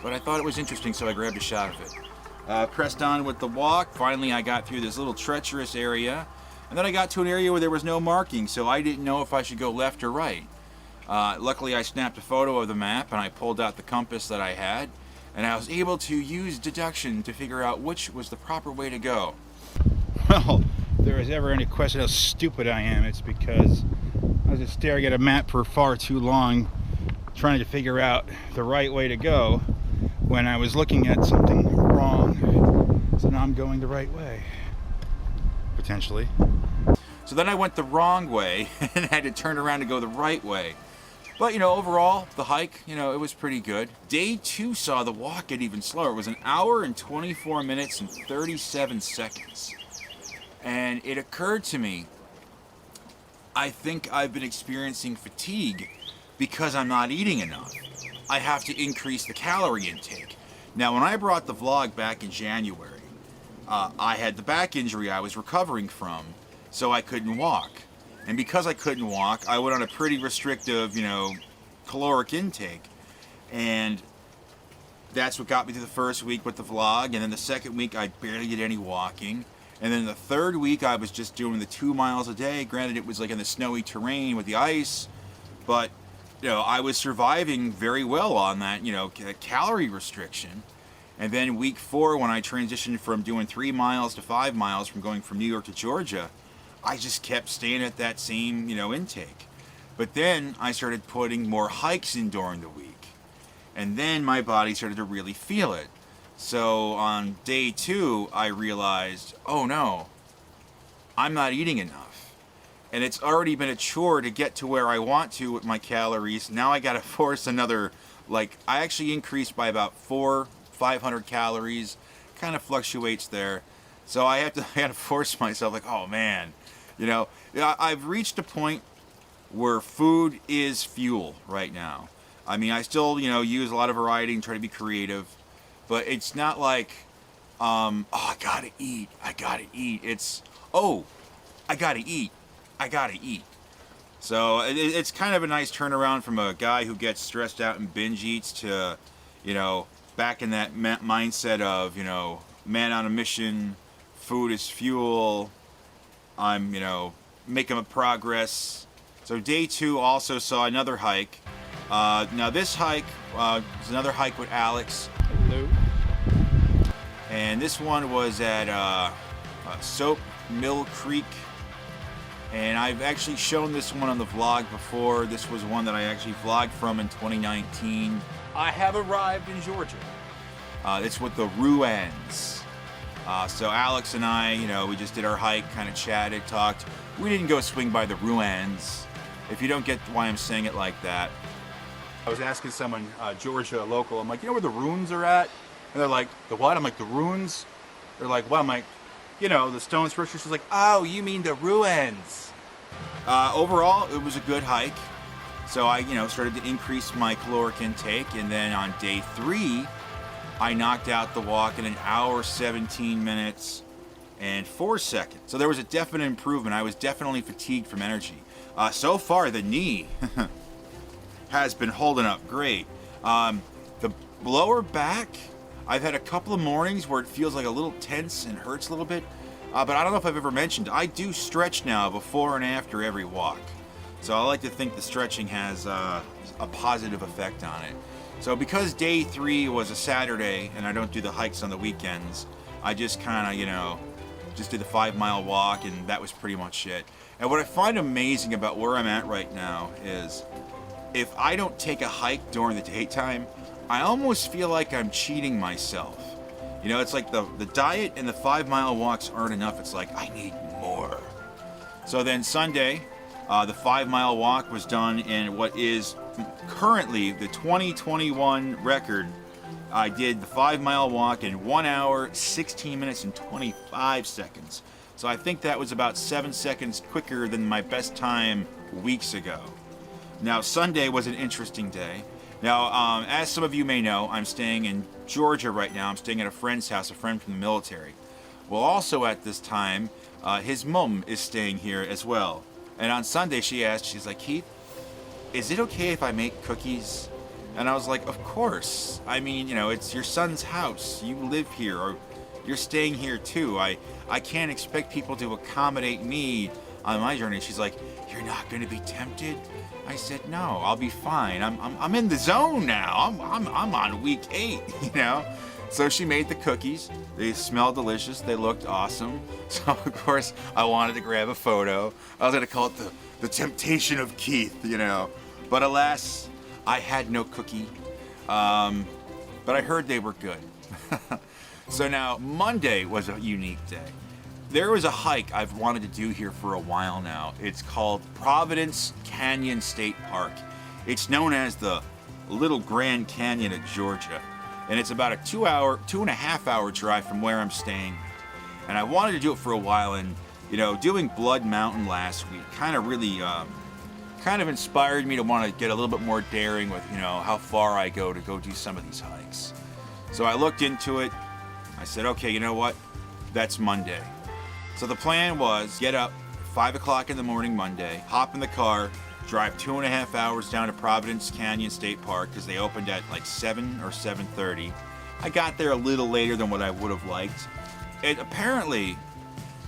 But I thought it was interesting, so I grabbed a shot of it. Pressed on with the walk. Finally, I got through this little treacherous area. And then I got to an area where there was no marking, so I didn't know if I should go left or right. Luckily, I snapped a photo of the map, and I pulled out the compass that I had. And I was able to use deduction to figure out which was the proper way to go. Well, if there was ever any question how stupid I am, it's because I was just staring at a map for far too long, trying to figure out the right way to go when I was looking at something wrong. So now I'm going the right way. Potentially. So then I went the wrong way and had to turn around to go the right way. But, overall, the hike, it was pretty good. Day 2 saw the walk get even slower. It was an hour and 24 minutes and 37 seconds. And it occurred to me, I think I've been experiencing fatigue because I'm not eating enough. I have to increase the calorie intake. Now, when I brought the vlog back in January, I had the back injury I was recovering from, so I couldn't walk. And because I couldn't walk, I went on a pretty restrictive, caloric intake. And that's what got me through the first week with the vlog. And then the second week, I barely did any walking. And then the third week, I was just doing the 2 miles a day. Granted, it was like in the snowy terrain with the ice. But, I was surviving very well on that, calorie restriction. And then week 4, when I transitioned from doing 3 miles to 5 miles from going from New York to Georgia, I just kept staying at that same, intake. But then I started putting more hikes in during the week. And then my body started to really feel it. So on day 2, I realized, oh no, I'm not eating enough. And it's already been a chore to get to where I want to with my calories. Now I gotta force another, I actually increased by about 500 calories. Kind of fluctuates there. So I had to force myself, oh man. I've reached a point where food is fuel right now. I mean, I still, use a lot of variety and try to be creative, but it's not like, I gotta eat. It's, I gotta eat. So it's kind of a nice turnaround from a guy who gets stressed out and binge eats to, back in that mindset of, man on a mission, food is fuel, I'm, making a progress. So day 2 also saw another hike. Now this hike was another hike with Alex. Hello. And this one was at Soap Mill Creek. And I've actually shown this one on the vlog before. This was one that I actually vlogged from in 2019. I have arrived in Georgia. It's with the Ruins. So Alex and I, we just did our hike, kind of chatted, talked. We didn't go swing by the Ruins. If you don't get why I'm saying it like that. I was asking someone, Georgia, local, I'm like, you know where the ruins are at? And they're like, the what? I'm like, the ruins? They're like, what? I'm like, the stone structure. She's like, oh, you mean the ruins. Overall, it was a good hike. So I, started to increase my caloric intake. And then on day 3, I knocked out the walk in 1 hour, 17 minutes, and 4 seconds. So there was a definite improvement. I was definitely fatigued from energy. So far, the knee has been holding up great. The lower back, I've had a couple of mornings where it feels like a little tense and hurts a little bit. But I don't know if I've ever mentioned, I do stretch now before and after every walk. So I like to think the stretching has a positive effect on it. So because day 3 was a Saturday and I don't do the hikes on the weekends, I just kind of, just did the 5-mile walk, and that was pretty much it. And what I find amazing about where I'm at right now is if I don't take a hike during the daytime, I almost feel like I'm cheating myself. It's like the diet and the 5-mile walks aren't enough. It's like, I need more. So then Sunday, the 5-mile walk was done in what is currently the 2021 record. I did the 5-mile walk in 1 hour, 16 minutes, and 25 seconds. So I think that was about 7 seconds quicker than my best time weeks ago. Now, Sunday was an interesting day. Now, as some of you may know, I'm staying in Georgia right now. I'm staying at a friend's house, a friend from the military. Well, also at this time, his mom is staying here as well. And on Sunday, she's like, Keith, is it okay if I make cookies? And I was like, of course. I mean, it's your son's house. You live here, or you're staying here too. I can't expect people to accommodate me on my journey. She's like, you're not going to be tempted? I said, no, I'll be fine. I'm in the zone now. I'm on week 8, So she made the cookies. They smelled delicious. They looked awesome. So of course I wanted to grab a photo. I was going to call it the temptation of Keith, But alas, I had no cookie. But I heard they were good. So now Monday was a unique day. There was a hike I've wanted to do here for a while now. It's called Providence Canyon State Park. It's known as the Little Grand Canyon of Georgia. And it's about a 2.5 hour drive from where I'm staying. And I wanted to do it for a while, and, doing Blood Mountain last week kind of really, kind of inspired me to want to get a little bit more daring with, how far I go to go do some of these hikes. So I looked into it. I said, okay, you know what? That's Monday. So the plan was get up 5 o'clock in the morning Monday, hop in the car, drive 2.5 hours down to Providence Canyon State Park because they opened at like 7 or 7:30. I got there a little later than what I would have liked. And apparently,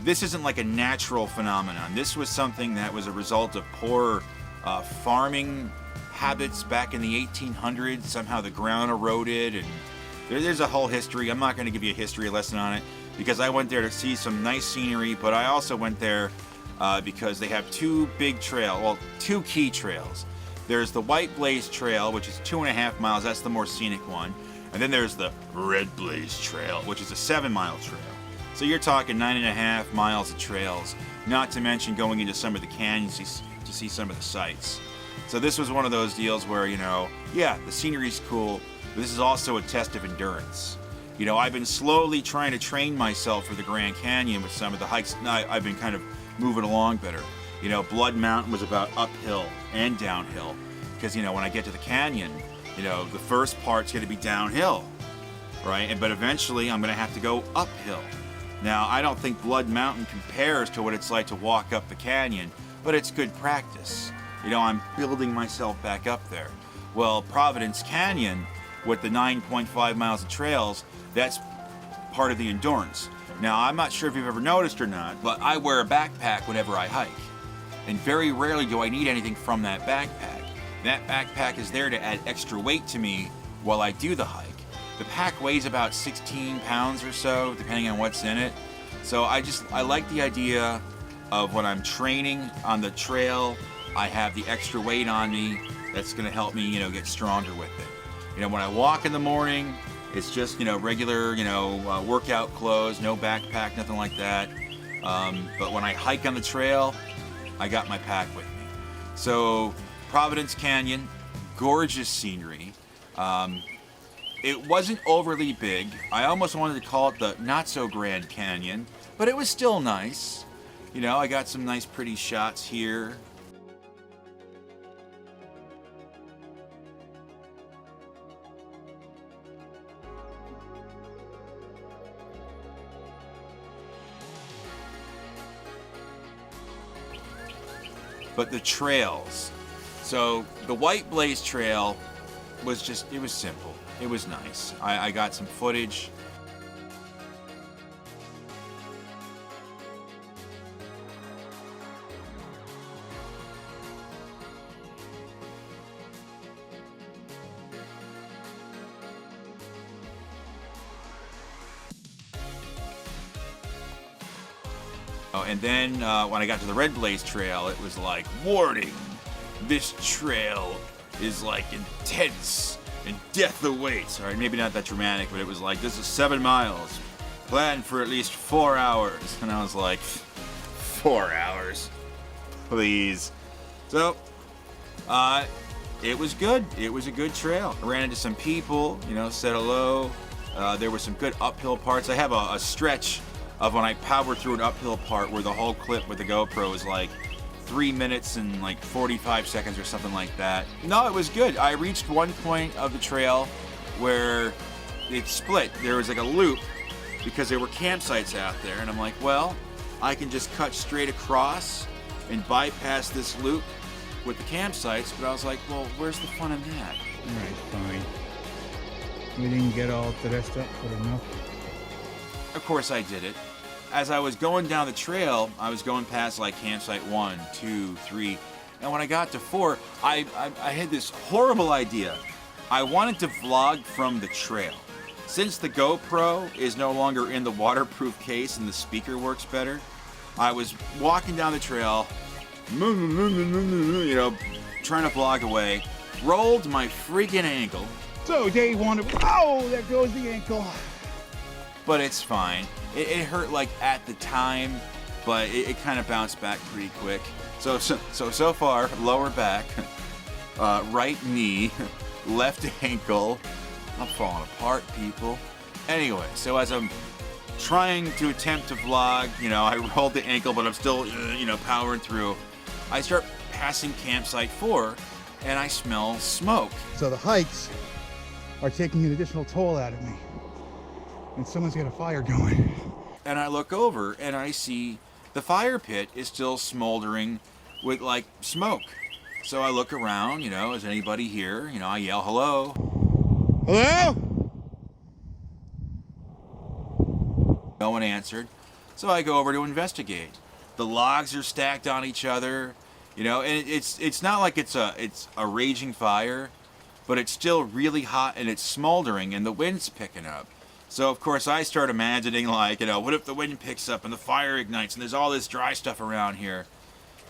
this isn't like a natural phenomenon. This was something that was a result of poor farming habits back in the 1800s. Somehow the ground eroded, and there's a whole history. I'm not going to give you a history lesson on it because I went there to see some nice scenery, but I also went there because they have two key trails. There's the White Blaze Trail, which is 2.5 miles. That's the more scenic one. And then there's the Red Blaze Trail, which is a 7-mile trail. So you're talking 9.5 miles of trails, not to mention going into some of the canyons to see some of the sights. So this was one of those deals where, the scenery's cool, but this is also a test of endurance. I've been slowly trying to train myself for the Grand Canyon with some of the hikes. I've been kind of moving along better. Blood Mountain was about uphill and downhill because, when I get to the canyon, the first part's going to be downhill, right? But eventually I'm going to have to go uphill. Now, I don't think Blood Mountain compares to what it's like to walk up the canyon, but it's good practice. I'm building myself back up there. Well, Providence Canyon, with the 9.5 miles of trails, that's part of the endurance. Now, I'm not sure if you've ever noticed or not, but I wear a backpack whenever I hike. And very rarely do I need anything from that backpack. That backpack is there to add extra weight to me while I do the hike. The pack weighs about 16 pounds or so, depending on what's in it. So I like the idea of when I'm training on the trail, I have the extra weight on me that's going to help me, get stronger with it. When I walk in the morning, it's just, regular, workout clothes, no backpack, nothing like that. But when I hike on the trail, I got my pack with me. So Providence Canyon, gorgeous scenery. It wasn't overly big. I almost wanted to call it the not so grand canyon, but it was still nice. I got some nice pretty shots here. But the trails. So the White Blaze Trail was it was simple. It was nice. I got some footage. And then when I got to the Red Blaze Trail, it was like, warning, this trail is like intense and death awaits. All right, maybe not that dramatic, but it was like, this is 7 miles, planned for at least 4 hours. And I was like, 4 hours, please. So, it was good. It was a good trail. I ran into some people, said hello. There were some good uphill parts. I have a stretch of when I powered through an uphill part where the whole clip with the GoPro is like 3 minutes and like 45 seconds or something like that. No, it was good. I reached one point of the trail where it split. There was like a loop because there were campsites out there, and I'm like, well, I can just cut straight across and bypass this loop with the campsites, but I was like, well, where's the fun in that? All right, fine. We didn't get all dressed up, but enough. Of course I did it. As I was going down the trail, I was going past like campsite 1, 2, 3, and when I got to 4, I had this horrible idea. I wanted to vlog from the trail. Since the GoPro is no longer in the waterproof case and the speaker works better, I was walking down the trail, trying to vlog away, rolled my freaking ankle. So day one, oh, there goes the ankle. But it's fine. It hurt like at the time, but it kind of bounced back pretty quick. So far, lower back, right knee, left ankle. I'm falling apart, people. Anyway, so as I'm trying to attempt to vlog, I rolled the ankle, but I'm still, powering through. I start passing campsite 4, and I smell smoke. So the hikes are taking an additional toll out of me. And someone's got a fire going. And I look over and I see the fire pit is still smoldering with like smoke. So I look around, is anybody here? I yell, hello. Hello? No one answered. So I go over to investigate. The logs are stacked on each other, and it's not like it's a raging fire, but it's still really hot and it's smoldering and the wind's picking up. So, of course, I start imagining, like, what if the wind picks up and the fire ignites and there's all this dry stuff around here?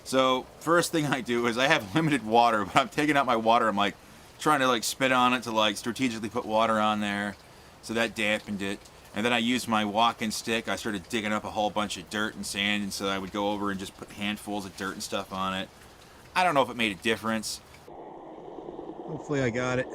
So, first thing I do is I have limited water, but I'm taking out my water. I'm, like, trying to, like, spit on it to, like, strategically put water on there. So that dampened it. And then I used my walking stick. I started digging up a whole bunch of dirt and sand, and so I would go over and just put handfuls of dirt and stuff on it. I don't know if it made a difference. Hopefully I got it.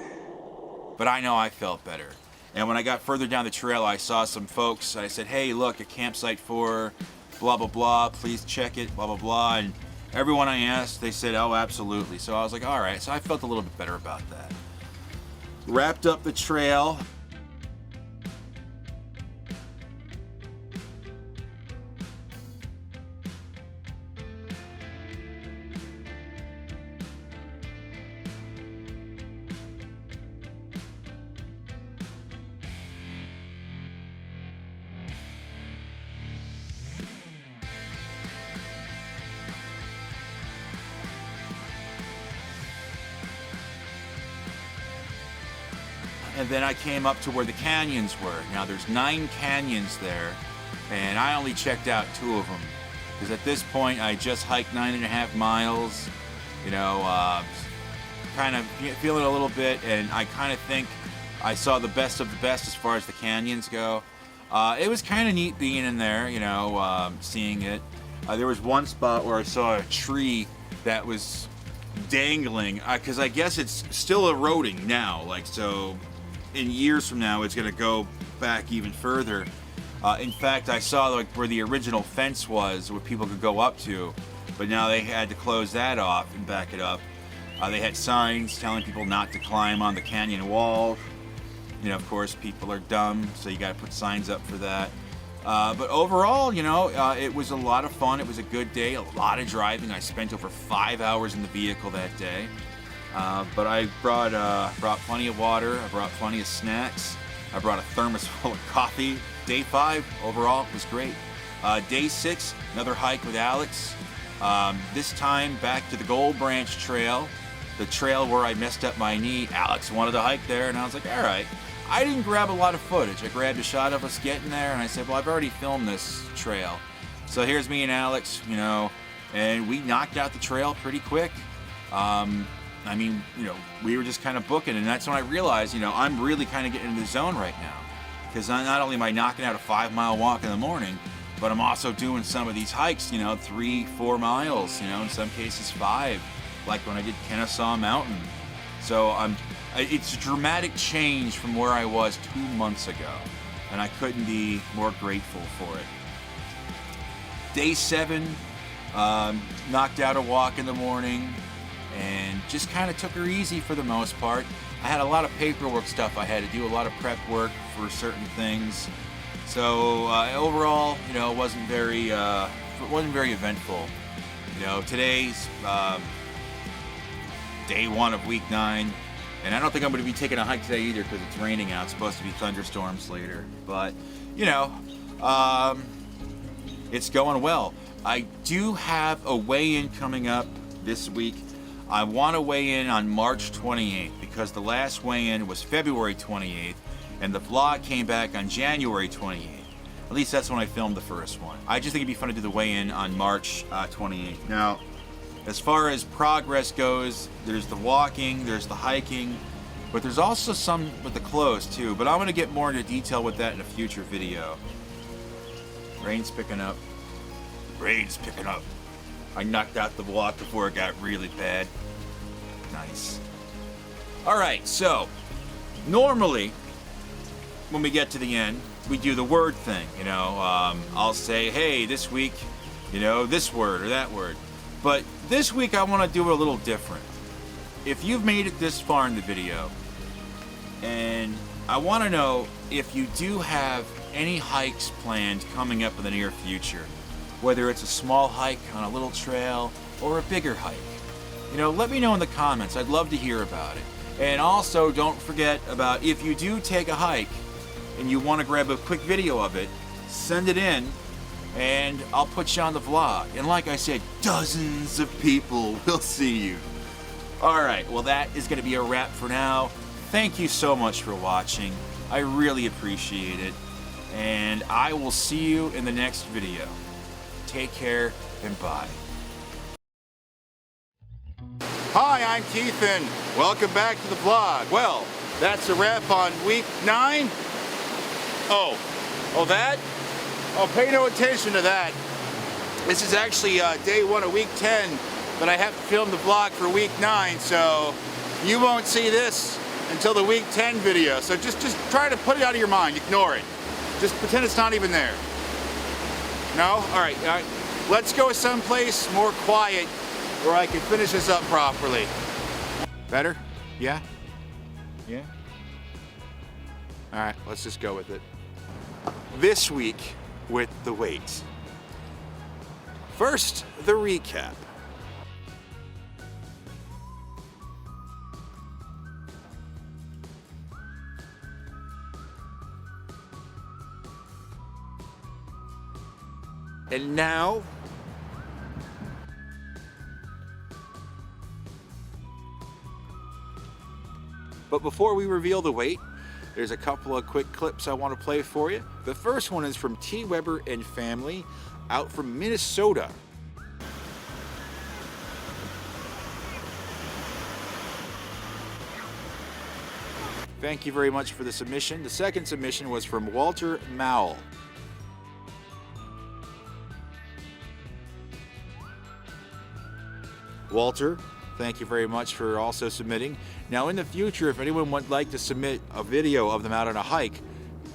But I know I felt better. And when I got further down the trail, I saw some folks. I said, hey, look, at campsite 4, blah, blah, blah, please check it, blah, blah, blah. And everyone I asked, they said, oh, absolutely. So I was like, all right. So I felt a little bit better about that. Wrapped up the trail. and then I came up to where the canyons were. Now there's 9 canyons there, and I only checked out 2 of them. Because at this point, I just hiked 9.5 miles, you know, kind of feeling a little bit, and I kind of think I saw the best of the best as far as the canyons go. It was kind of neat being in there, you know, seeing it. There was one spot where I saw a tree that was dangling, because I guess it's still eroding now, like, so in years from now it's going to go back even further. In fact, I saw like where the original fence was, where people could go up to, but now they had to close that off and back it up. They had signs telling people not to climb on the canyon wall. You know, of course, people are dumb, so you got to put signs up for that. But overall, you know, it was a lot of fun. It was a good day, a lot of driving. I spent over 5 hours in the vehicle that day. But I brought plenty of water. I brought plenty of snacks. I brought a thermos full of coffee. Day 5 overall was great. Day 6, another hike with Alex. This time back to the Gold Branch Trail, the trail where I messed up my knee. Alex wanted to hike there, and I was like, all right. I didn't grab a lot of footage. I grabbed a shot of us getting there, and I said, well, I've already filmed this trail. So here's me and Alex, you know, and we knocked out the trail pretty quick. I mean, you know, we were just kind of booking, and that's when I realized, you know, I'm really kind of getting into the zone right now. Because not only am I knocking out a 5-mile walk in the morning, but I'm also doing some of these hikes, you know, 3-4 miles, you know, in some cases 5, like when I did Kennesaw Mountain. So it's a dramatic change from where I was 2 months ago, and I couldn't be more grateful for it. Day 7, knocked out a walk in the morning, and just kind of took her easy for the most part. I had a lot of paperwork stuff I had to do, a lot of prep work for certain things. So overall, you know, it wasn't very eventful. You know, today's day 1 of week 9, and I don't think I'm going to be taking a hike today either because it's raining out. It's supposed to be thunderstorms later, but you know, it's going well. I do have a weigh-in coming up this week. I want to weigh in on March 28th because the last weigh-in was February 28th, and the vlog came back on January 28th. At least that's when I filmed the first one. I just think it'd be fun to do the weigh-in on March 28th. Now, as far as progress goes, there's the walking, there's the hiking, but there's also some with the clothes too. But I'm going to get more into detail with that in a future video. Rain's picking up. Rain's picking up. I knocked out the walk before it got really bad. Nice. Alright, so normally when we get to the end, we do the word thing, you know. I'll say, hey, this week, you know, this word or that word. But this week I want to do it a little different. If you've made it this far in the video, and I want to know if you do have any hikes planned coming up in the near future, whether it's a small hike on a little trail or a bigger hike. You know, let me know in the comments. I'd love to hear about it. And also, don't forget about if you do take a hike and you want to grab a quick video of it, send it in and I'll put you on the vlog. And like I said, dozens of people will see you. Alright, well that is going to be a wrap for now. Thank you so much for watching. I really appreciate it. And I will see you in the next video. Take care and bye. Hi, I'm Keith and welcome back to the vlog. Well, that's a wrap on week 9. Oh, that? Oh, pay no attention to that. This is actually day 1 of week 10, but I have to film the vlog for week 9, so you won't see this until the week 10 video. So just try to put it out of your mind, ignore it. Just pretend it's not even there. No? All right. Let's go someplace more quiet where I can finish this up properly. Better? Yeah? Yeah? All right, let's just go with it. This week with the weights. First, the recap. And now, but before we reveal the weight, there's a couple of quick clips I want to play for you. The first one is from T. Weber and family out from Minnesota. Thank you very much for the submission. The second submission was from Walter Mowell. Walter, thank you very much for also submitting. Now in the future, if anyone would like to submit a video of them out on a hike,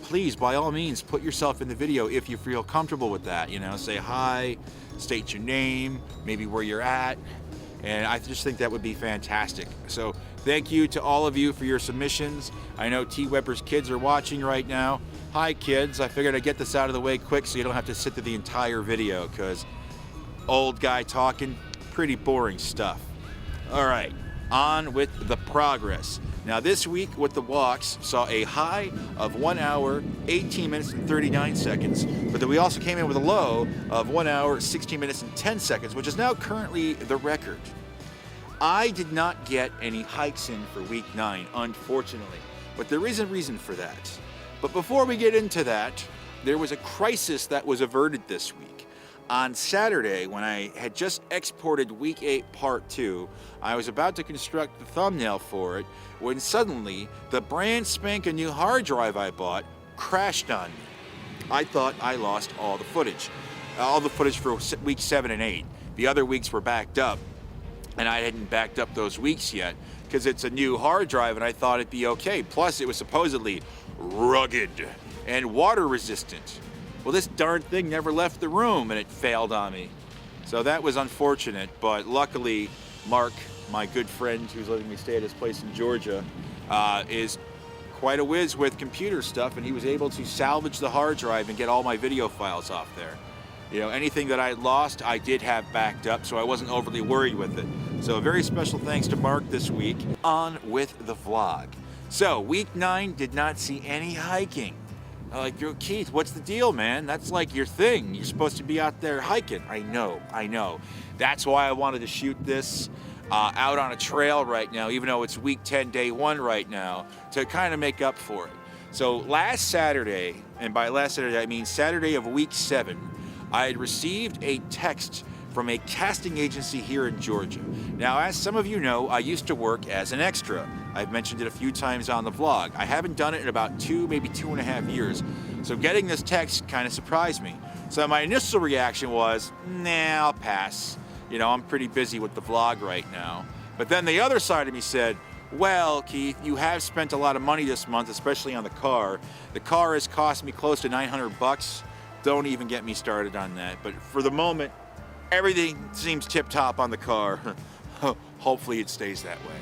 please, by all means, put yourself in the video if you feel comfortable with that. You know, say hi, state your name, maybe where you're at, and I just think that would be fantastic. So thank you to all of you for your submissions. I know T. Weber's kids are watching right now. Hi kids, I figured I'd get this out of the way quick so you don't have to sit through the entire video, because old guy talking, pretty boring stuff. All right, on with the progress. Now this week with the walks saw a high of 1 hour, 18 minutes and 39 seconds, but then we also came in with a low of 1 hour, 16 minutes and 10 seconds, which is now currently the record. I did not get any hikes in for week 9, unfortunately, but there is a reason for that. But before we get into that, there was a crisis that was averted this week. On Saturday, when I had just exported Week 8 Part 2, I was about to construct the thumbnail for it, when suddenly the brand spanking new hard drive I bought crashed on me. I thought I lost all the footage for Week 7 and 8. The other weeks were backed up, and I hadn't backed up those weeks yet, because it's a new hard drive and I thought it'd be okay. Plus, it was supposedly rugged and water resistant. Well, this darn thing never left the room and it failed on me. So that was unfortunate, but luckily Mark, my good friend who's letting me stay at his place in Georgia, is quite a whiz with computer stuff, and he was able to salvage the hard drive and get all my video files off there. You know, anything that I had lost, I did have backed up, so I wasn't overly worried with it. So a very special thanks to Mark this week. On with the vlog. So week 9 did not see any hiking. Like, Keith, what's the deal, man? That's like your thing. You're supposed to be out there hiking. I know. That's why I wanted to shoot this out on a trail right now, even though it's week 10, day 1 right now, to kind of make up for it. So last Saturday, and by last Saturday I mean Saturday of week 7, I had received a text from a casting agency here in Georgia. Now, as some of you know, I used to work as an extra. I've mentioned it a few times on the vlog. I haven't done it in about 2, maybe 2.5 years. So getting this text kind of surprised me. So my initial reaction was, nah, I'll pass. You know, I'm pretty busy with the vlog right now. But then the other side of me said, well, Keith, you have spent a lot of money this month, especially on the car. The car has cost me close to $900. Don't even get me started on that. But for the moment, everything seems tip-top on the car. Hopefully it stays that way.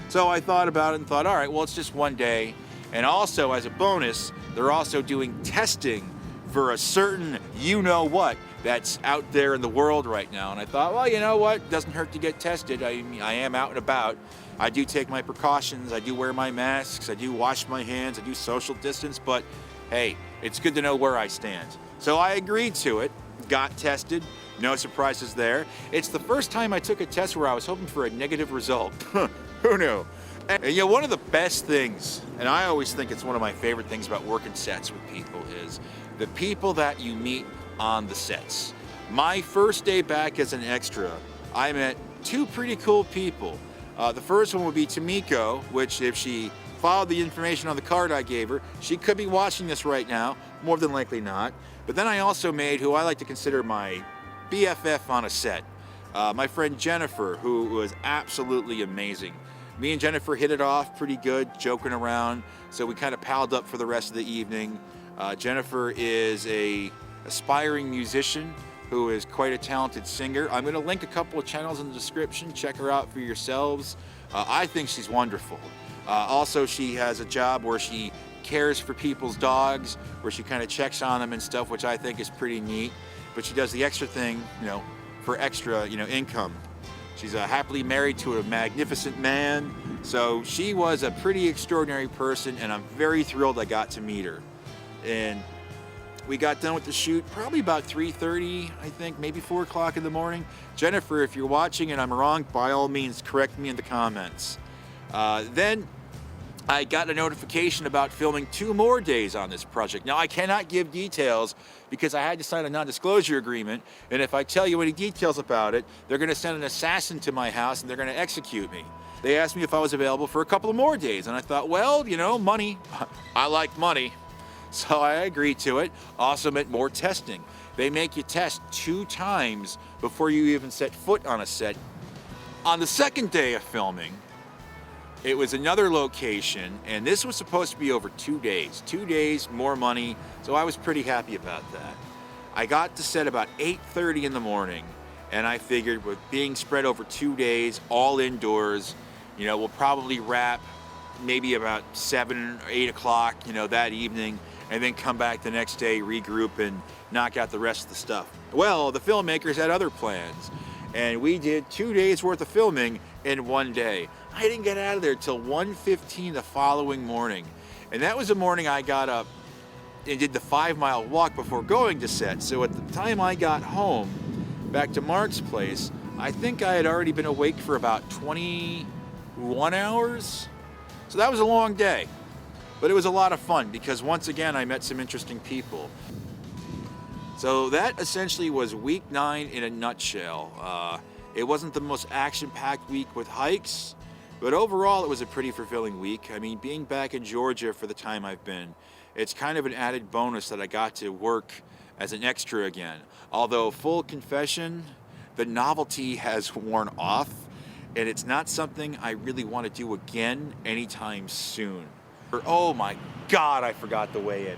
So I thought about it and thought, all right, well, it's just one day. And also, as a bonus, they're also doing testing for a certain you-know-what that's out there in the world right now. And I thought, well, you know what? Doesn't hurt to get tested. I am out and about. I do take my precautions. I do wear my masks. I do wash my hands. I do social distance. But, hey, it's good to know where I stand. So I agreed to it, got tested. No surprises there. It's the first time I took a test where I was hoping for a negative result. Who knew? And you know, one of the best things, and I always think it's one of my favorite things about working sets with people, is the people that you meet on the sets. My first day back as an extra, I met 2 pretty cool people. The first one would be Tamiko, which if she followed the information on the card I gave her, she could be watching this right now, more than likely not. But then I also made who I like to consider my BFF on a set. My friend Jennifer, who was absolutely amazing. Me and Jennifer hit it off pretty good, joking around, so we kind of palled up for the rest of the evening. Jennifer is a aspiring musician who is quite a talented singer. I'm going to link a couple of channels in the description. Check her out for yourselves. I think she's wonderful. Also, she has a job where she cares for people's dogs, where she kind of checks on them and stuff, which I think is pretty neat. But she does the extra thing, you know, for extra, income. She's happily married to a magnificent man. So she was a pretty extraordinary person, and I'm very thrilled I got to meet her. And we got done with the shoot probably about 3:30, I think, maybe 4 o'clock in the morning. Jennifer, if you're watching and I'm wrong, by all means, correct me in the comments. Then I got a notification about filming 2 more days on this project. Now, I cannot give details because I had to sign a non-disclosure agreement, and if I tell you any details about it, they're going to send an assassin to my house and they're going to execute me. They asked me if I was available for a couple of more days, and I thought, well, you know, money. I like money. So I agreed to it. Also meant more testing. They make you test 2 times before you even set foot on a set. On the second day of filming, it was another location, and this was supposed to be over 2 days. 2 days, more money, so I was pretty happy about that. I got to set about 8:30 in the morning, and I figured with being spread over 2 days, all indoors, you know, we'll probably wrap maybe about 7 or 8 o'clock, you know, that evening, and then come back the next day, regroup, and knock out the rest of the stuff. Well, the filmmakers had other plans, and we did 2 days worth of filming in 1 day. I didn't get out of there till 1:15 the following morning. And that was the morning I got up and did the 5-mile walk before going to set. So at the time I got home, back to Mark's place, I think I had already been awake for about 21 hours. So that was a long day. But it was a lot of fun because once again I met some interesting people. So that essentially was week 9 in a nutshell. It wasn't the most action-packed week with hikes, but overall it was a pretty fulfilling week. I mean, being back in Georgia for the time I've been, it's kind of an added bonus that I got to work as an extra again. Although, full confession, the novelty has worn off, and it's not something I really want to do again anytime soon. Oh my God, I forgot the weigh-in.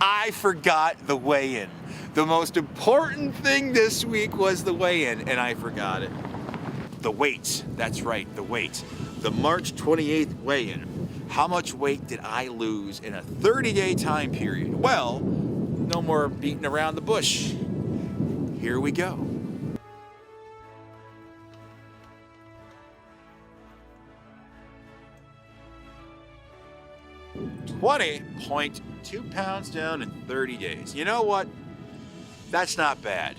I forgot the weigh-in. The most important thing this week was the weigh-in, and I forgot it. The weight, that's right, the weight. The March 28th weigh-in. How much weight did I lose in a 30-day time period? Well, no more beating around the bush. Here we go. 20.2 pounds down in 30 days. You know what? That's not bad.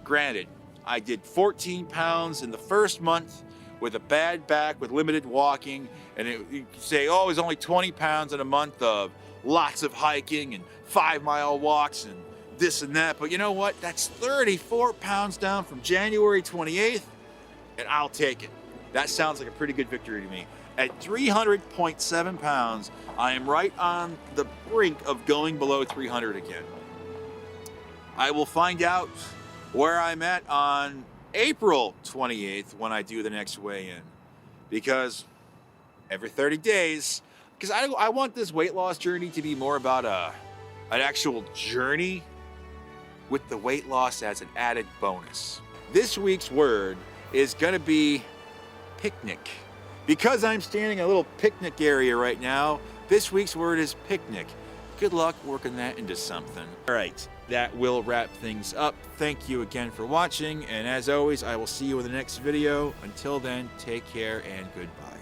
Granted, I did 14 pounds in the first month with a bad back, with limited walking, and you could say, oh, it was only 20 pounds in a month of lots of hiking and 5-mile walks and this and that. But you know what? That's 34 pounds down from January 28th, and I'll take it. That sounds like a pretty good victory to me. At 300.7 pounds, I am right on the brink of going below 300 again. I will find out where I'm at on April 28th when I do the next weigh-in. Because every 30 days, because I want this weight loss journey to be more about an actual journey with the weight loss as an added bonus. This week's word is going to be picnic. Because I'm standing in a little picnic area right now, this week's word is picnic. Good luck working that into something. All right, that will wrap things up. Thank you again for watching, and as always, I will see you in the next video. Until then, take care and goodbye.